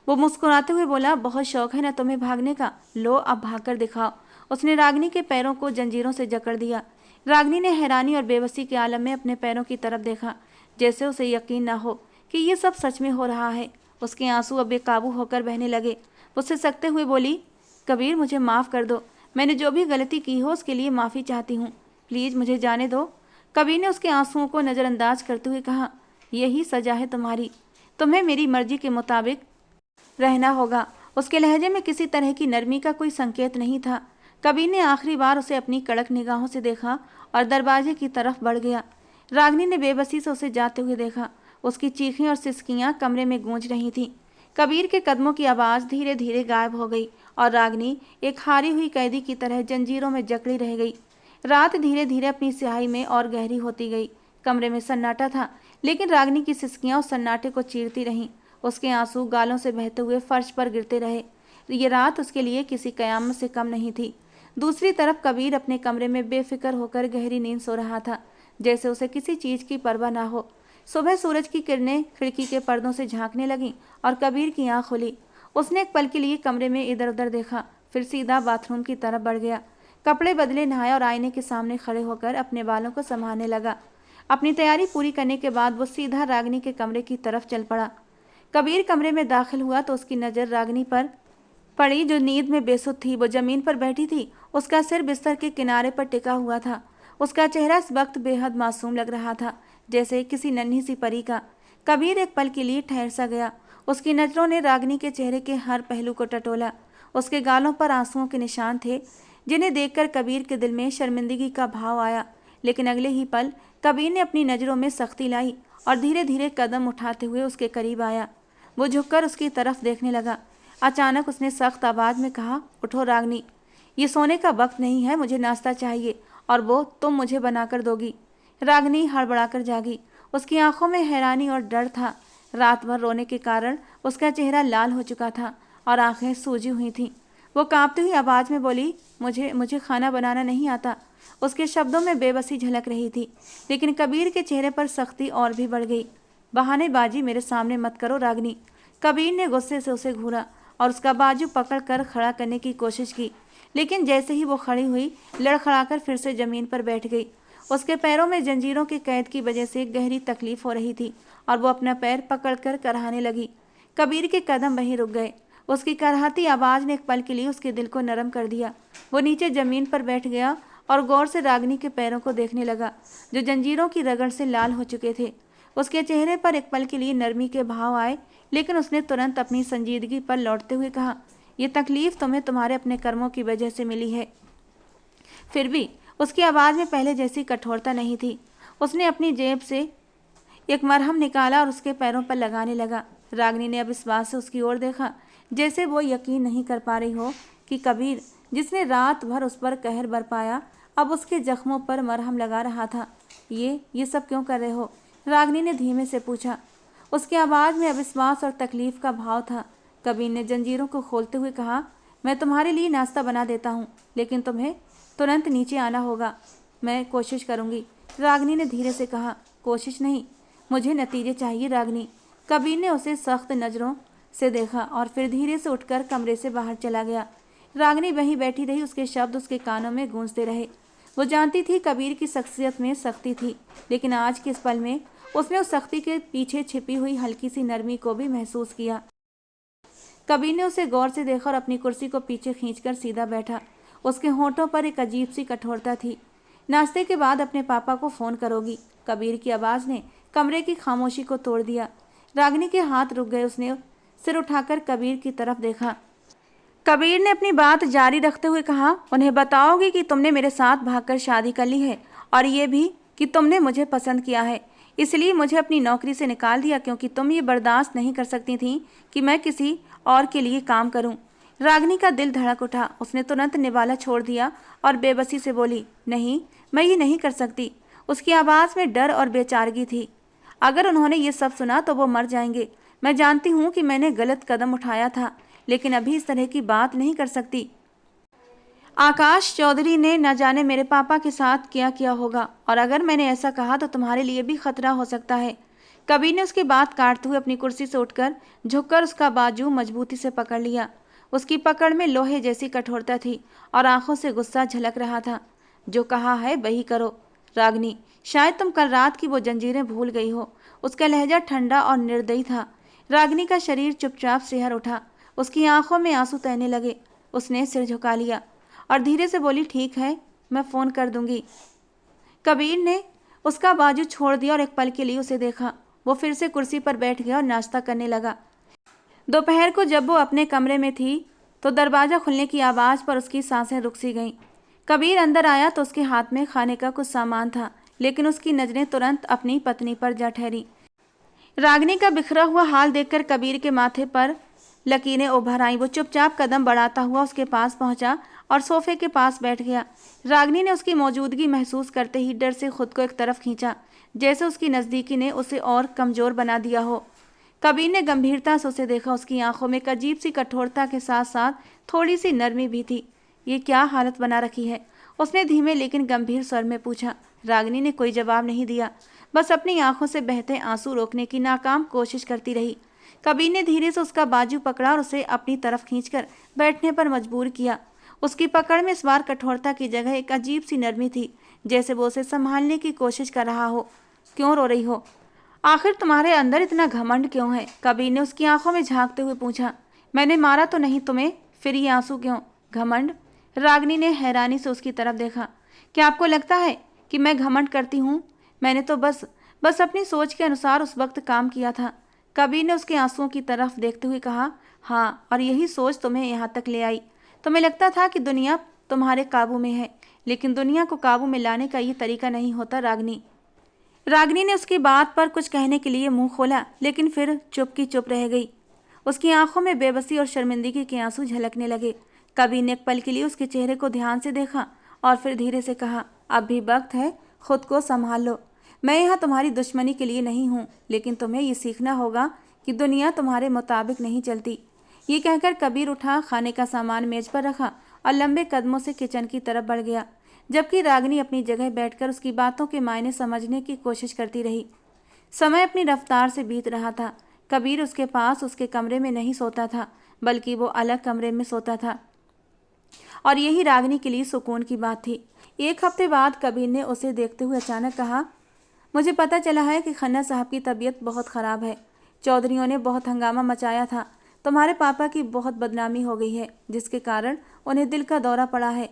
वो मुस्कुराते हुए बोला, बहुत शौक है ना तुम्हें भागने का, लो अब भागकर दिखाओ। उसने रागिनी के पैरों को जंजीरों से जकड़ दिया। रागिनी ने हैरानी और बेबसी के आलम में अपने पैरों की तरफ देखा, जैसे उसे यकीन न हो कि ये सब सच में हो रहा है। उसके आंसू अब बेकाबू होकर बहने लगे। उससे सकते हुए बोली, कबीर मुझे माफ़ कर दो, मैंने जो भी गलती की हो उसके लिए माफ़ी चाहती हूँ, प्लीज़ मुझे जाने दो। कबीर ने उसके आंसुओं को नज़रअंदाज करते हुए कहा, यही सज़ा है तुम्हारी, तुम्हें मेरी मर्जी के मुताबिक रहना होगा। उसके लहजे में किसी तरह की नरमी का कोई संकेत नहीं था। कबीर ने आखिरी बार उसे अपनी कड़क निगाहों से देखा और दरवाजे की तरफ बढ़ गया। रागिनी ने बेबसी से उसे जाते हुए देखा। उसकी चीखें और सिसकियाँ कमरे में गूंज रही थीं। कबीर के कदमों की आवाज़ धीरे धीरे गायब हो गई और रागिनी एक हारी हुई कैदी की तरह जंजीरों में जकड़ी रह गई। रात धीरे धीरे अपनी स्याही में और गहरी होती गई। कमरे में सन्नाटा था, लेकिन रागिनी की सिसकियां उस सन्नाटे को चीरती रहीं। उसके आंसू गालों से बहते हुए फर्श पर गिरते रहे। ये रात उसके लिए किसी कयामत से कम नहीं थी। दूसरी तरफ कबीर अपने कमरे में बेफिक्र होकर गहरी नींद सो रहा था, जैसे उसे किसी चीज की परवाह ना हो। सुबह सूरज की किरणें खिड़की के पर्दों से झांकने लगीं और कबीर की आंख खुली। उसने एक पल के लिए कमरे में इधर उधर देखा, फिर सीधा बाथरूम की तरफ बढ़ गया। कपड़े बदले, नहाया और आईने के सामने खड़े होकर अपने बालों को संभालने लगा। अपनी तैयारी पूरी करने के बाद वो सीधा रागिनी के कमरे की तरफ चल पड़ा। कबीर कमरे में दाखिल हुआ तो उसकी नज़र रागिनी पर पड़ी, जो नींद में बेसुध थी। वो जमीन पर बैठी थी, उसका सिर बिस्तर के किनारे पर टिका हुआ था। उसका चेहरा इस वक्त बेहद मासूम लग रहा था, जैसे किसी नन्ही सी परी का। कबीर एक पल के लिए ठहर सा गया। उसकी नज़रों ने रागिनी के चेहरे के हर पहलू को टटोला। उसके गालों पर आंसुओं के निशान थे, जिन्हें देखकर कबीर के दिल में शर्मिंदगी का भाव आया। लेकिन अगले ही पल कबीर ने अपनी नज़रों में सख्ती लाई और धीरे धीरे कदम उठाते हुए उसके करीब आया। वो झुककर उसकी तरफ देखने लगा। अचानक उसने सख्त आवाज़ में कहा, उठो रागिनी, ये सोने का वक्त नहीं है, मुझे नाश्ता चाहिए और वो तुम मुझे बनाकर दोगी। रागिनी हड़बड़ाकर जागी। उसकी आंखों में हैरानी और डर था। रात भर रोने के कारण उसका चेहरा लाल हो चुका था और आंखें सूजी हुई थीं। वो कांपती हुई आवाज़ में बोली, मुझे मुझे खाना बनाना नहीं आता। उसके शब्दों में बेबसी झलक रही थी। लेकिन कबीर के चेहरे पर सख्ती और भी बढ़ गई। बहानेबाजी मेरे सामने मत करो रागिनी। कबीर ने गुस्से से उसे घूरा और उसका बाजू पकड़कर खड़ा करने की कोशिश की, लेकिन जैसे ही वो खड़ी हुई, लड़खड़ाकर फिर से ज़मीन पर बैठ गई। उसके पैरों में जंजीरों की कैद की वजह से गहरी तकलीफ हो रही थी और वो अपना पैर पकड़कर कराहने लगी। कबीर के कदम वहीं रुक गए। उसकी कराहती आवाज़ ने एक पल के लिए उसके दिल को नरम कर दिया। वो नीचे ज़मीन पर बैठ गया और गौर से रागिनी के पैरों को देखने लगा, जो जंजीरों की रगड़ से लाल हो चुके थे। उसके चेहरे पर एक पल के लिए नरमी के भाव आए, लेकिन उसने तुरंत अपनी संजीदगी पर लौटते हुए कहा, यह तकलीफ तुम्हें तुम्हारे अपने कर्मों की वजह से मिली है। फिर भी उसकी आवाज़ में पहले जैसी कठोरता नहीं थी। उसने अपनी जेब से एक मरहम निकाला और उसके पैरों पर लगाने लगा। रागिनी ने अब इस बात से उसकी ओर देखा, जैसे वो यकीन नहीं कर पा रही हो कि कबीर, जिसने रात भर उस पर कहर बरपाया, अब उसके जख्मों पर मरहम लगा रहा था। ये सब क्यों कर रहे हो? रागिनी ने धीमे से पूछा। उसकी आवाज़ में अविश्वास और तकलीफ का भाव था। कबीर ने जंजीरों को खोलते हुए कहा, मैं तुम्हारे लिए नाश्ता बना देता हूँ, लेकिन तुम्हें तुरंत नीचे आना होगा। मैं कोशिश करूँगी, रागिनी ने धीरे से कहा। कोशिश नहीं, मुझे नतीजे चाहिए रागिनी। कबीर ने उसे सख्त नज़रों से देखा और फिर धीरे से उठकर कमरे से बाहर चला गया। रागिनी वहीं बैठी रही। उसके शब्द उसके कानों में गूंजते रहे। वो जानती थी कबीर की शख्सियत में सख्ती थी, लेकिन आज के इस पल में उसने उस सख्ती के पीछे छिपी हुई हल्की सी नरमी को भी महसूस किया। कबीर ने उसे गौर से देखा और अपनी कुर्सी को पीछे खींचकर सीधा बैठा। उसके होंठों पर एक अजीब सी कठोरता थी। नाश्ते के बाद अपने पापा को फ़ोन करोगी? कबीर की आवाज़ ने कमरे की खामोशी को तोड़ दिया। रागिनी के हाथ रुक गए। उसने सिर उठाकर कबीर की तरफ देखा। कबीर ने अपनी बात जारी रखते हुए कहा, उन्हें बताओगी कि तुमने मेरे साथ भागकर शादी कर ली है, और ये भी कि तुमने मुझे पसंद किया है, इसलिए मुझे अपनी नौकरी से निकाल दिया क्योंकि तुम ये बर्दाश्त नहीं कर सकती थी कि मैं किसी और के लिए काम करूं। रागिनी का दिल धड़क उठा। उसने तुरंत निवाला छोड़ दिया और बेबसी से बोली, नहीं, मैं ये नहीं कर सकती। उसकी आवाज़ में डर और बेचारगी थी। अगर उन्होंने ये सब सुना तो वो मर जाएंगे। मैं जानती हूँ कि मैंने गलत कदम उठाया था, लेकिन अभी इस तरह की बात नहीं कर सकती। आकाश चौधरी ने न जाने मेरे पापा के साथ क्या किया होगा, और अगर मैंने ऐसा कहा तो तुम्हारे लिए भी खतरा हो सकता है। कबीर ने उसकी बात काटते हुए अपनी कुर्सी से उठकर झुककर उसका बाजू मजबूती से पकड़ लिया। उसकी पकड़ में लोहे जैसी कठोरता थी और आंखों से गुस्सा झलक रहा था। जो कहा है वही करो रागिनी, शायद तुम कल रात की वो जंजीरें भूल गई हो। उसका लहजा ठंडा और निर्दयी था। रागिनी का शरीर चुपचाप सिहर उठा। उसकी आंखों में आंसू तैरने लगे। उसने सिर झुका लिया और धीरे से बोली, ठीक है, मैं फ़ोन कर दूंगी। कबीर ने उसका बाजू छोड़ दिया और एक पल के लिए उसे देखा। वो फिर से कुर्सी पर बैठ गया और नाश्ता करने लगा। दोपहर को जब वो अपने कमरे में थी तो दरवाज़ा खुलने की आवाज़ पर उसकी सांसें रुक सी गईं। कबीर अंदर आया तो उसके हाथ में खाने का कुछ सामान था, लेकिन उसकी नज़रें तुरंत अपनी पत्नी पर जा ठहरी। रागिनी का बिखरा हुआ हाल देखकर कबीर के माथे पर लकीरें उभर आईं। वो चुपचाप कदम बढ़ाता हुआ उसके पास पहुंचा और सोफे के पास बैठ गया। रागिनी ने उसकी मौजूदगी महसूस करते ही डर से खुद को एक तरफ खींचा, जैसे उसकी नज़दीकी ने उसे और कमज़ोर बना दिया हो। कबीर ने गंभीरता से उसे देखा। उसकी आंखों में एक अजीब सी कठोरता के साथ साथ थोड़ी सी नरमी भी थी। ये क्या हालत बना रखी है? उसने धीमे लेकिन गंभीर स्वर में पूछा। रागिनी ने कोई जवाब नहीं दिया, बस अपनी आंखों से बहते आंसू रोकने की नाकाम कोशिश करती रही। कबीर ने धीरे से उसका बाजू पकड़ा और उसे अपनी तरफ खींचकर बैठने पर मजबूर किया। उसकी पकड़ में इस बार कठोरता की जगह एक अजीब सी नरमी थी, जैसे वो उसे संभालने की कोशिश कर रहा हो। क्यों रो रही हो? आखिर तुम्हारे अंदर इतना घमंड क्यों है? कबीर ने उसकी आंखों में झांकते हुए पूछा। मैंने मारा तो नहीं तुम्हें, फिर ये आंसू क्यों? घमंड? रागिनी ने हैरानी से उसकी तरफ देखा। क्या आपको लगता है कि मैं घमंड करती हूँ? मैंने तो बस अपनी सोच के अनुसार उस वक्त काम किया था। कबीर ने उसके आंसुओं की तरफ देखते हुए कहा। हाँ, और यही सोच तुम्हें यहाँ तक ले आई। तुम्हें लगता था कि दुनिया तुम्हारे काबू में है, लेकिन दुनिया को काबू में लाने का ये तरीका नहीं होता रागिनी। रागिनी ने उसकी बात पर कुछ कहने के लिए मुंह खोला, लेकिन फिर चुप की चुप रह गई। उसकी आंखों में बेबसी और शर्मिंदगी के आंसू झलकने लगे। कबीर ने एक पल के लिए उसके चेहरे को ध्यान से देखा और फिर धीरे से कहा। अब भी वक्त है, खुद को संभाल लो। मैं यहाँ तुम्हारी दुश्मनी के लिए नहीं हूँ, लेकिन तुम्हें ये सीखना होगा कि दुनिया तुम्हारे मुताबिक नहीं चलती। ये कहकर कबीर उठा, खाने का सामान मेज पर रखा और लंबे कदमों से किचन की तरफ बढ़ गया, जबकि रागिनी अपनी जगह बैठकर उसकी बातों के मायने समझने की कोशिश करती रही। समय अपनी रफ्तार से बीत रहा था। कबीर उसके पास उसके कमरे में नहीं सोता था, बल्कि वो अलग कमरे में सोता था, और यही रागिनी के लिए सुकून की बात थी। एक हफ्ते बाद कबीर ने उसे देखते हुए अचानक कहा। मुझे पता चला है कि खन्ना साहब की तबीयत बहुत ख़राब है। चौधरियों ने बहुत हंगामा मचाया था। तुम्हारे पापा की बहुत बदनामी हो गई है, जिसके कारण उन्हें दिल का दौरा पड़ा है।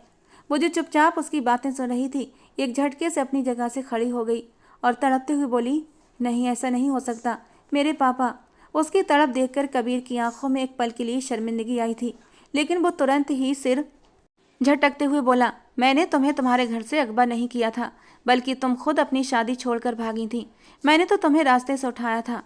वो जो चुपचाप उसकी बातें सुन रही थी, एक झटके से अपनी जगह से खड़ी हो गई और तड़पते हुए बोली। नहीं, ऐसा नहीं हो सकता, मेरे पापा। उसकी तड़प देखकर कबीर की आंखों में एक पल के लिए शर्मिंदगी आई थी, लेकिन वो तुरंत ही सिर झटकते हुए बोला। मैंने तुम्हें तुम्हारे घर से अगवा नहीं किया था, बल्कि तुम खुद अपनी शादी छोड़कर भागी थी। मैंने तो तुम्हें रास्ते से उठाया था।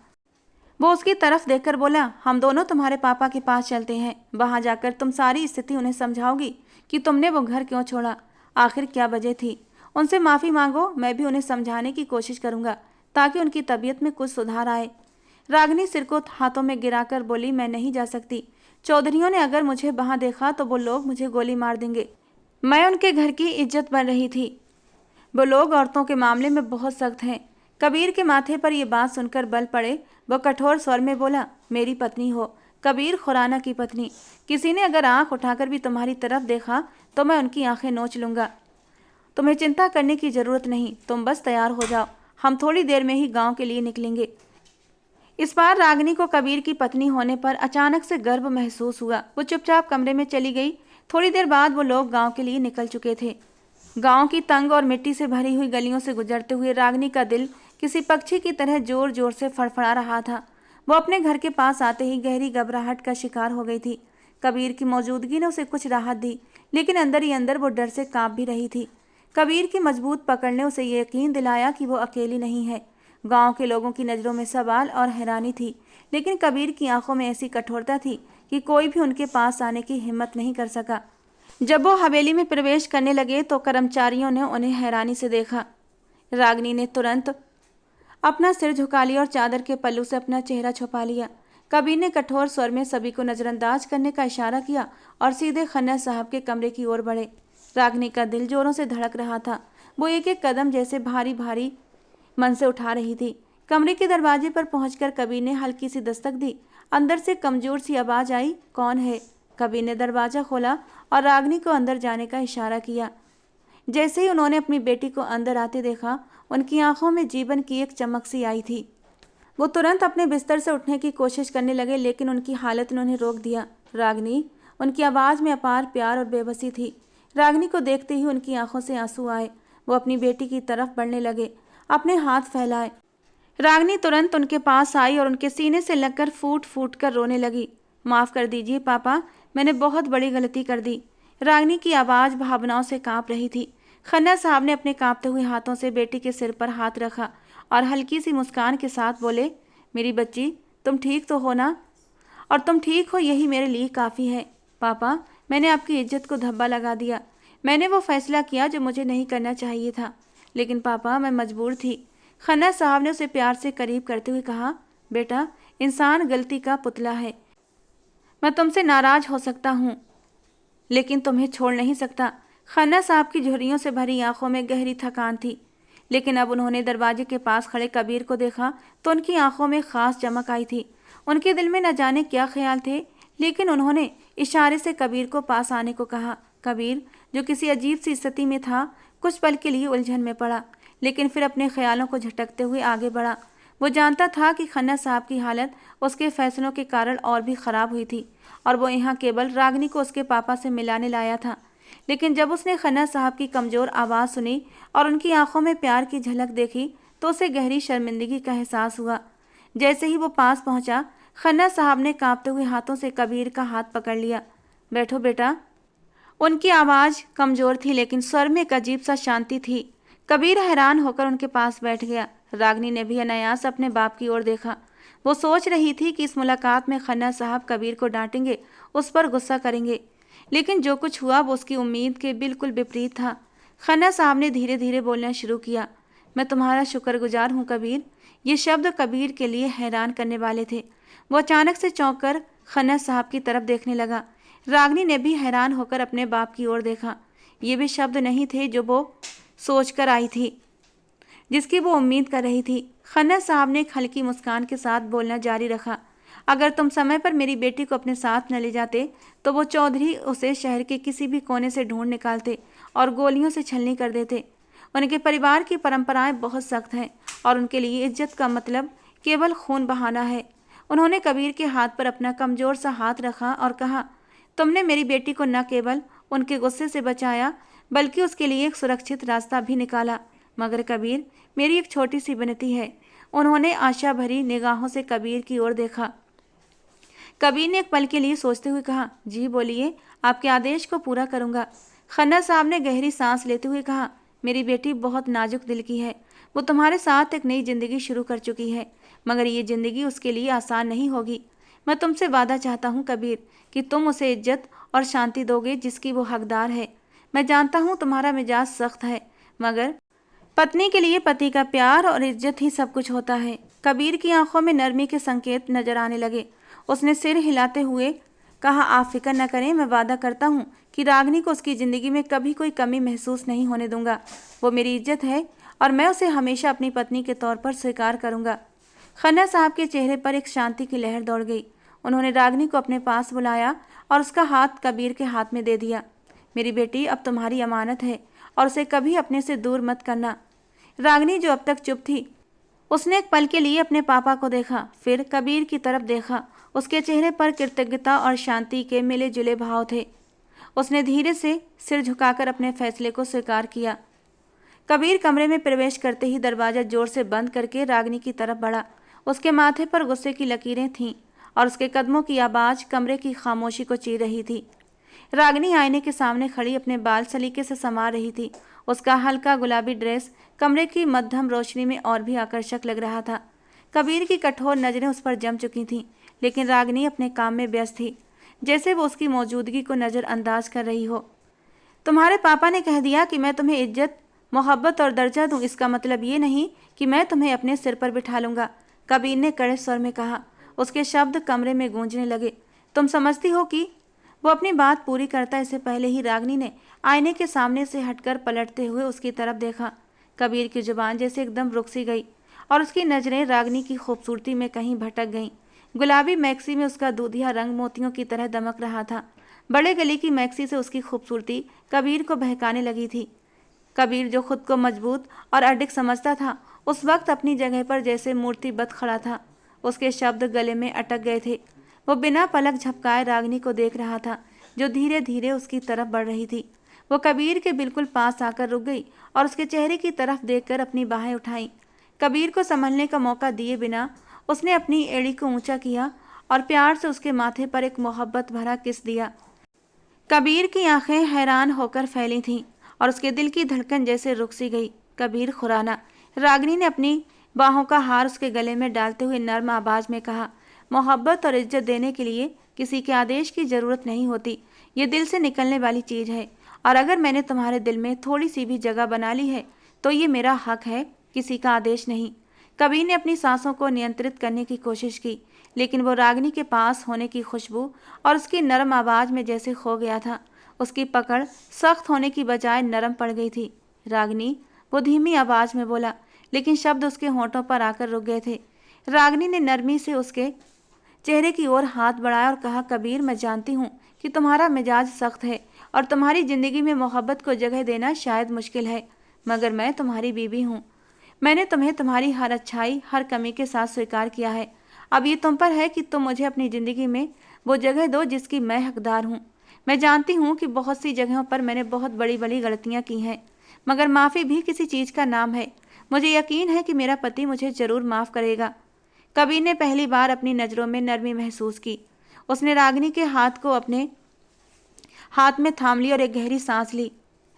वो उसकी तरफ देखकर बोला। हम दोनों तुम्हारे पापा के पास चलते हैं। वहां जाकर तुम सारी स्थिति उन्हें समझाओगी कि तुमने वो घर क्यों छोड़ा, आखिर क्या वजह थी। उनसे माफ़ी मांगो। मैं भी उन्हें समझाने की कोशिश करूंगा, ताकि उनकी तबीयत में कुछ सुधार आए। रागिनी सिर को हाथों में गिराकर बोली। मैं नहीं जा सकती। चौधरियों ने अगर मुझे वहां देखा तो वो लोग मुझे गोली मार देंगे। मैं उनके घर की इज्जत बन रही थी। वो लोग औरतों के मामले में बहुत सख्त हैं। कबीर के माथे पर यह बात सुनकर बल पड़े। वो कठोर स्वर में बोला। मेरी पत्नी हो, कबीर खुराना की पत्नी। किसी ने अगर आंख उठाकर भी तुम्हारी तरफ देखा तो मैं उनकी आंखें नोच लूँगा। तुम्हें चिंता करने की ज़रूरत नहीं, तुम बस तैयार हो जाओ। हम थोड़ी देर में ही गाँव के लिए निकलेंगे। इस बार रागिनी को कबीर की पत्नी होने पर अचानक से गर्व महसूस हुआ। वो चुपचाप कमरे में चली गई। थोड़ी देर बाद वो लोग गांव के लिए निकल चुके थे। गांव की तंग और मिट्टी से भरी हुई गलियों से गुजरते हुए रागिनी का दिल किसी पक्षी की तरह जोर जोर से फड़फड़ा रहा था। वो अपने घर के पास आते ही गहरी घबराहट का शिकार हो गई थी। कबीर की मौजूदगी ने उसे कुछ राहत दी, लेकिन अंदर ही अंदर वो डर से कांप भी रही थी। कबीर की मजबूत पकड़ ने उसे यकीन दिलाया कि वो अकेली नहीं है। गांव के लोगों की नज़रों में सवाल और हैरानी थी, लेकिन कबीर की आंखों में ऐसी कठोरता थी कि कोई भी उनके पास आने की हिम्मत नहीं कर सका। जब वो हवेली में प्रवेश करने लगे तो कर्मचारियों ने उन्हें हैरानी से देखा। रागिनी ने तुरंत अपना सिर झुका लिया और चादर के पल्लू से अपना चेहरा छुपा लिया। कबीर ने कठोर स्वर में सभी को नज़रअंदाज करने का इशारा किया और सीधे खन्ना साहब के कमरे की ओर बढ़े। रागिनी का दिल जोरों से धड़क रहा था। वो एक एक कदम जैसे भारी भारी मन से उठा रही थी। कमरे के दरवाजे पर पहुंचकर कबीर ने हल्की सी दस्तक दी। अंदर से कमजोर सी आवाज आई। कौन है? कबीर ने दरवाजा खोला और रागिनी को अंदर जाने का इशारा किया। जैसे ही उन्होंने अपनी बेटी को अंदर आते देखा, उनकी आंखों में जीवन की एक चमक सी आई थी। वो तुरंत अपने बिस्तर से उठने की कोशिश करने लगे, लेकिन उनकी हालत ने उन्हें रोक दिया। रागिनी, उनकी आवाज़ में अपार प्यार और बेबसी थी। रागिनी को देखते ही उनकी आंखों से आंसू आए। वो अपनी बेटी की तरफ बढ़ने लगे, अपने हाथ फैलाए। रागिनी तुरंत उनके पास आई और उनके सीने से लगकर फूट फूट कर रोने लगी। माफ़ कर दीजिए पापा, मैंने बहुत बड़ी गलती कर दी। रागिनी की आवाज़ भावनाओं से कांप रही थी। खन्ना साहब ने अपने कांपते हुए हाथों से बेटी के सिर पर हाथ रखा और हल्की सी मुस्कान के साथ बोले। मेरी बच्ची, तुम ठीक तो हो ना? और तुम ठीक हो, यही मेरे लिए काफ़ी है। पापा, मैंने आपकी इज्जत को धब्बा लगा दिया। मैंने वो फैसला किया जो मुझे नहीं करना चाहिए था, लेकिन पापा मैं मजबूर थी। खन्ना साहब ने उसे प्यार से करीब करते हुए कहा, बेटा, इंसान गलती का पुतला है। मैं तुमसे नाराज हो सकता हूँ लेकिन तुम्हें छोड़ नहीं सकता। खन्ना साहब की झुर्रियों से भरी आंखों में गहरी थकान थी, लेकिन अब उन्होंने दरवाजे के पास खड़े कबीर को देखा तो उनकी आंखों में खास चमक आई थी। उनके दिल में न जाने क्या ख्याल थे, लेकिन उन्होंने इशारे से कबीर को पास आने को कहा। कबीर, जो किसी अजीब सी स्थिति में था, कुछ पल के लिए उलझन में पड़ा, लेकिन फिर अपने ख्यालों को झटकते हुए आगे बढ़ा। वो जानता था कि खन्ना साहब की हालत उसके फैसलों के कारण और भी खराब हुई थी और वो यहाँ केवल रागनी को उसके पापा से मिलाने लाया था। लेकिन जब उसने खन्ना साहब की कमज़ोर आवाज़ सुनी और उनकी आंखों में प्यार की झलक देखी तो उसे गहरी शर्मिंदगी का एहसास हुआ। जैसे ही वो पास पहुंचा, खन्ना साहब ने कांपते हुए हाथों से कबीर का हाथ पकड़ लिया। बैठो बेटा। उनकी आवाज़ कमज़ोर थी लेकिन स्वर में एक अजीब सा शांति थी। कबीर हैरान होकर उनके पास बैठ गया। रागनी ने भी अनायास अपने बाप की ओर देखा। वो सोच रही थी कि इस मुलाकात में खन्ना साहब कबीर को डांटेंगे, उस पर गुस्सा करेंगे, लेकिन जो कुछ हुआ वो उसकी उम्मीद के बिल्कुल विपरीत था। खन्ना साहब ने धीरे धीरे बोलना शुरू किया। मैं तुम्हारा शुक्रगुजार हूँ कबीर। ये शब्द कबीर के लिए हैरान करने वाले थे। वो अचानक से चौंक कर खन्ना साहब की तरफ देखने लगा। रागनी ने भी हैरान होकर अपने बाप की ओर देखा। ये भी शब्द नहीं थे जो वो सोच कर आई थी, जिसकी वो उम्मीद कर रही थी। खन्ना साहब ने एक हल्की मुस्कान के साथ बोलना जारी रखा। अगर तुम समय पर मेरी बेटी को अपने साथ न ले जाते तो वो चौधरी उसे शहर के किसी भी कोने से ढूंढ निकालते और गोलियों से छलनी कर देते। उनके परिवार की परंपराएं बहुत सख्त हैं और उनके लिए इज्जत का मतलब केवल खून बहाना है। उन्होंने कबीर के हाथ पर अपना कमज़ोर सा हाथ रखा और कहा, तुमने मेरी बेटी को न केवल उनके गुस्से से बचाया बल्कि उसके लिए एक सुरक्षित रास्ता भी निकाला। मगर कबीर, मेरी एक छोटी सी विनती है। उन्होंने आशा भरी निगाहों से कबीर की ओर देखा। कबीर ने एक पल के लिए सोचते हुए कहा, जी बोलिए, आपके आदेश को पूरा करूंगा। खन्ना साहब ने गहरी सांस लेते हुए कहा, मेरी बेटी बहुत नाजुक दिल की है। वो तुम्हारे साथ एक नई जिंदगी शुरू कर चुकी है, मगर ये जिंदगी उसके लिए आसान नहीं होगी। मैं तुमसे वादा चाहता हूँ कबीर कि तुम उसे इज्जत और शांति दोगे जिसकी वो हकदार है। मैं जानता हूँ तुम्हारा मिजाज सख्त है, मगर पत्नी के लिए पति का प्यार और इज्जत ही सब कुछ होता है। कबीर की आंखों में नरमी के संकेत नजर आने लगे। उसने सिर हिलाते हुए कहा, आप फिक्र न करें, मैं वादा करता हूँ कि रागनी को उसकी ज़िंदगी में कभी कोई कमी महसूस नहीं होने दूंगा। वो मेरी इज्जत है और मैं उसे हमेशा अपनी पत्नी के तौर पर स्वीकार करूँगा। खन्ना साहब के चेहरे पर एक शांति की लहर दौड़ गई। उन्होंने रागनी को अपने पास बुलाया और उसका हाथ कबीर के हाथ में दे दिया। मेरी बेटी अब तुम्हारी अमानत है और उसे कभी अपने से दूर मत करना। रागनी, जो अब तक चुप थी, उसने एक पल के लिए अपने पापा को देखा, फिर कबीर की तरफ देखा। उसके चेहरे पर कृतज्ञता और शांति के मिले जुले भाव थे। उसने धीरे से सिर झुकाकर अपने फैसले को स्वीकार किया। कबीर कमरे में प्रवेश करते ही दरवाजा जोर से बंद करके रागनी की तरफ बढ़ा। उसके माथे पर गुस्से की लकीरें थीं और उसके कदमों की आवाज़ कमरे की खामोशी को चीर रही थी। रागनी आईने के सामने खड़ी अपने बाल सलीके से संवार रही थी। उसका हल्का गुलाबी ड्रेस कमरे की मध्यम रोशनी में और भी आकर्षक लग रहा था। कबीर की कठोर नज़रें उस पर जम चुकी थीं, लेकिन रागनी अपने काम में व्यस्त थी, जैसे वो उसकी मौजूदगी को नज़रअंदाज कर रही हो। तुम्हारे पापा ने कह दिया कि मैं तुम्हें इज्जत, मोहब्बत और दर्जा दूं, इसका मतलब ये नहीं कि मैं तुम्हें अपने सिर पर बिठा लूँगा, कबीर ने कड़े स्वर में कहा। उसके शब्द कमरे में गूंजने लगे। तुम समझती हो कि वो अपनी बात पूरी करता इससे पहले ही रागनी ने आईने के सामने से हटकर पलटते हुए उसकी तरफ देखा। कबीर की जुबान जैसे एकदम रुक सी गई और उसकी नज़रें रागनी की खूबसूरती में कहीं भटक गईं। गुलाबी मैक्सी में उसका दूधिया रंग मोतियों की तरह दमक रहा था। बड़े गले की मैक्सी से उसकी खूबसूरती कबीर को बहकाने लगी थी। कबीर, जो खुद को मजबूत और अडिग समझता था, उस वक्त अपनी जगह पर जैसे मूर्तिबत खड़ा था। उसके शब्द गले में अटक गए थे। वो बिना पलक झपकाए रागनी को देख रहा था, जो धीरे धीरे उसकी तरफ बढ़ रही थी। वो कबीर के बिल्कुल पास आकर रुक गई और उसके चेहरे की तरफ देखकर अपनी बाहें उठाईं। कबीर को संभलने का मौका दिए बिना उसने अपनी एड़ी को ऊंचा किया और प्यार से उसके माथे पर एक मोहब्बत भरा किस दिया। कबीर की आंखें हैरान होकर फैली थीं और उसके दिल की धड़कन जैसे रुक सी गई। कबीर खुराना, रागनी ने अपनी बाहों का हार उसके गले में डालते हुए नर्म आवाज में कहा, मोहब्बत और इज्जत देने के लिए किसी के आदेश की ज़रूरत नहीं होती। ये दिल से निकलने वाली चीज़ है और अगर मैंने तुम्हारे दिल में थोड़ी सी भी जगह बना ली है तो ये मेरा हक है। किसी का आदेश नहीं। कबीर ने अपनी सांसों को नियंत्रित करने की कोशिश की, लेकिन वो रागिनी के पास होने की खुशबू और उसकी नरम आवाज़ में जैसे खो गया था। उसकी पकड़ सख्त होने की बजाय नरम पड़ गई थी। रागिनी, वो धीमी आवाज़ में बोला, लेकिन शब्द उसके होंठों पर आकर रुक गए थे। रागिनी ने नरमी से उसके चेहरे की ओर हाथ बढ़ाया और कहा, कबीर, मैं जानती हूँ कि तुम्हारा मिजाज सख्त है और तुम्हारी ज़िंदगी में मोहब्बत को जगह देना शायद मुश्किल है, मगर मैं तुम्हारी बीवी हूँ। मैंने तुम्हें तुम्हारी हर अच्छाई, हर कमी के साथ स्वीकार किया है। अब ये तुम पर है कि तुम मुझे अपनी ज़िंदगी में वो जगह दो जिसकी मैं हकदार हूँ। मैं जानती हूँ कि बहुत सी जगहों पर मैंने बहुत बड़ी बड़ी गलतियाँ की हैं, मगर माफ़ी भी किसी चीज़ का नाम है। मुझे यकीन है कि मेरा पति मुझे ज़रूर माफ़ करेगा। कबीर ने पहली बार अपनी नज़रों में नरमी महसूस की। उसने रागिनी के हाथ को अपने हाथ में थाम ली और एक गहरी सांस ली।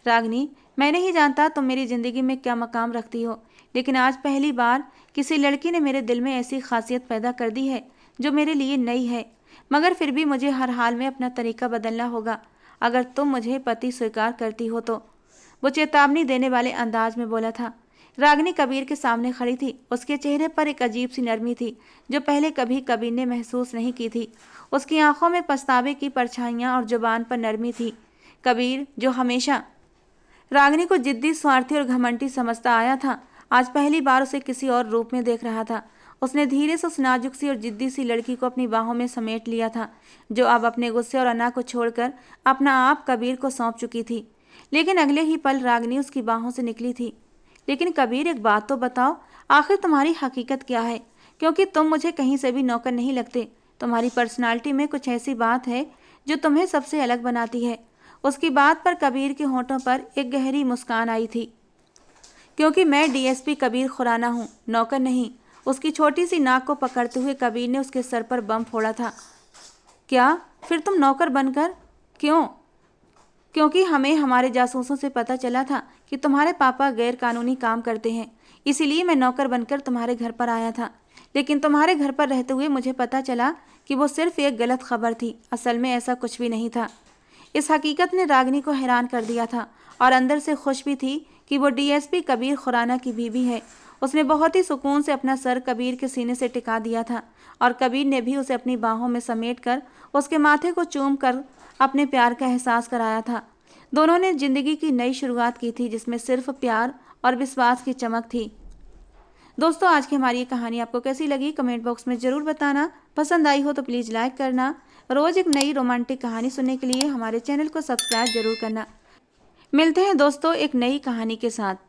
रागिनी, मैं नहीं जानता तुम मेरी ज़िंदगी में क्या मकाम रखती हो, लेकिन आज पहली बार किसी लड़की ने मेरे दिल में ऐसी खासियत पैदा कर दी है जो मेरे लिए नई है। मगर फिर भी मुझे हर हाल में अपना तरीका बदलना होगा अगर तुम मुझे पति स्वीकार करती हो तो। वो चेतावनी देने वाले अंदाज में बोला था। रागिनी कबीर के सामने खड़ी थी। उसके चेहरे पर एक अजीब सी नरमी थी जो पहले कभी कबीर ने महसूस नहीं की थी। उसकी आंखों में पछतावे की परछाइयाँ और जुबान पर नरमी थी। कबीर, जो हमेशा रागिनी को जिद्दी, स्वार्थी और घमंडी समझता आया था, आज पहली बार उसे किसी और रूप में देख रहा था। उसने धीरे से उस नाजुक सी और जिद्दी सी लड़की को अपनी बाहों में समेट लिया था, जो अब अपने गुस्से और अना को छोड़कर अपना आप कबीर को सौंप चुकी थी। लेकिन अगले ही पल रागिनी उसकी बाहों से निकली थी। लेकिन कबीर, एक बात तो बताओ, आखिर तुम्हारी हकीकत क्या है? क्योंकि तुम मुझे कहीं से भी नौकर नहीं लगते। तुम्हारी पर्सनालिटी में कुछ ऐसी बात है जो तुम्हें सबसे अलग बनाती है। उसकी बात पर कबीर के होंठों पर एक गहरी मुस्कान आई थी। क्योंकि मैं डीएसपी कबीर खुराना हूँ, नौकर नहीं। उसकी छोटी सी नाक को पकड़ते हुए कबीर ने उसके सर पर बम फोड़ा था। क्या? फिर तुम नौकर बनकर? क्यों? क्योंकि हमें हमारे जासूसों से पता चला था कि तुम्हारे पापा गैर कानूनी काम करते हैं, इसीलिए मैं नौकर बनकर तुम्हारे घर पर आया था। लेकिन तुम्हारे घर पर रहते हुए मुझे पता चला कि वो सिर्फ एक गलत खबर थी। असल में ऐसा कुछ भी नहीं था। इस हकीकत ने रागिनी को हैरान कर दिया था और अंदर से खुश भी थी कि वो डीएसपी कबीर खुराना की बीवी है। उसने बहुत ही सुकून से अपना सर कबीर के सीने से टिका दिया था और कबीर ने भी उसे अपनी बाहों में समेट कर उसके माथे को चूम कर अपने प्यार का एहसास कराया था। दोनों ने जिंदगी की नई शुरुआत की थी जिसमें सिर्फ प्यार और विश्वास की चमक थी। दोस्तों, आज की हमारी ये कहानी आपको कैसी लगी कमेंट बॉक्स में ज़रूर बताना। पसंद आई हो तो प्लीज़ लाइक करना। रोज़ एक नई रोमांटिक कहानी सुनने के लिए हमारे चैनल को सब्सक्राइब जरूर करना। मिलते हैं दोस्तों एक नई कहानी के साथ।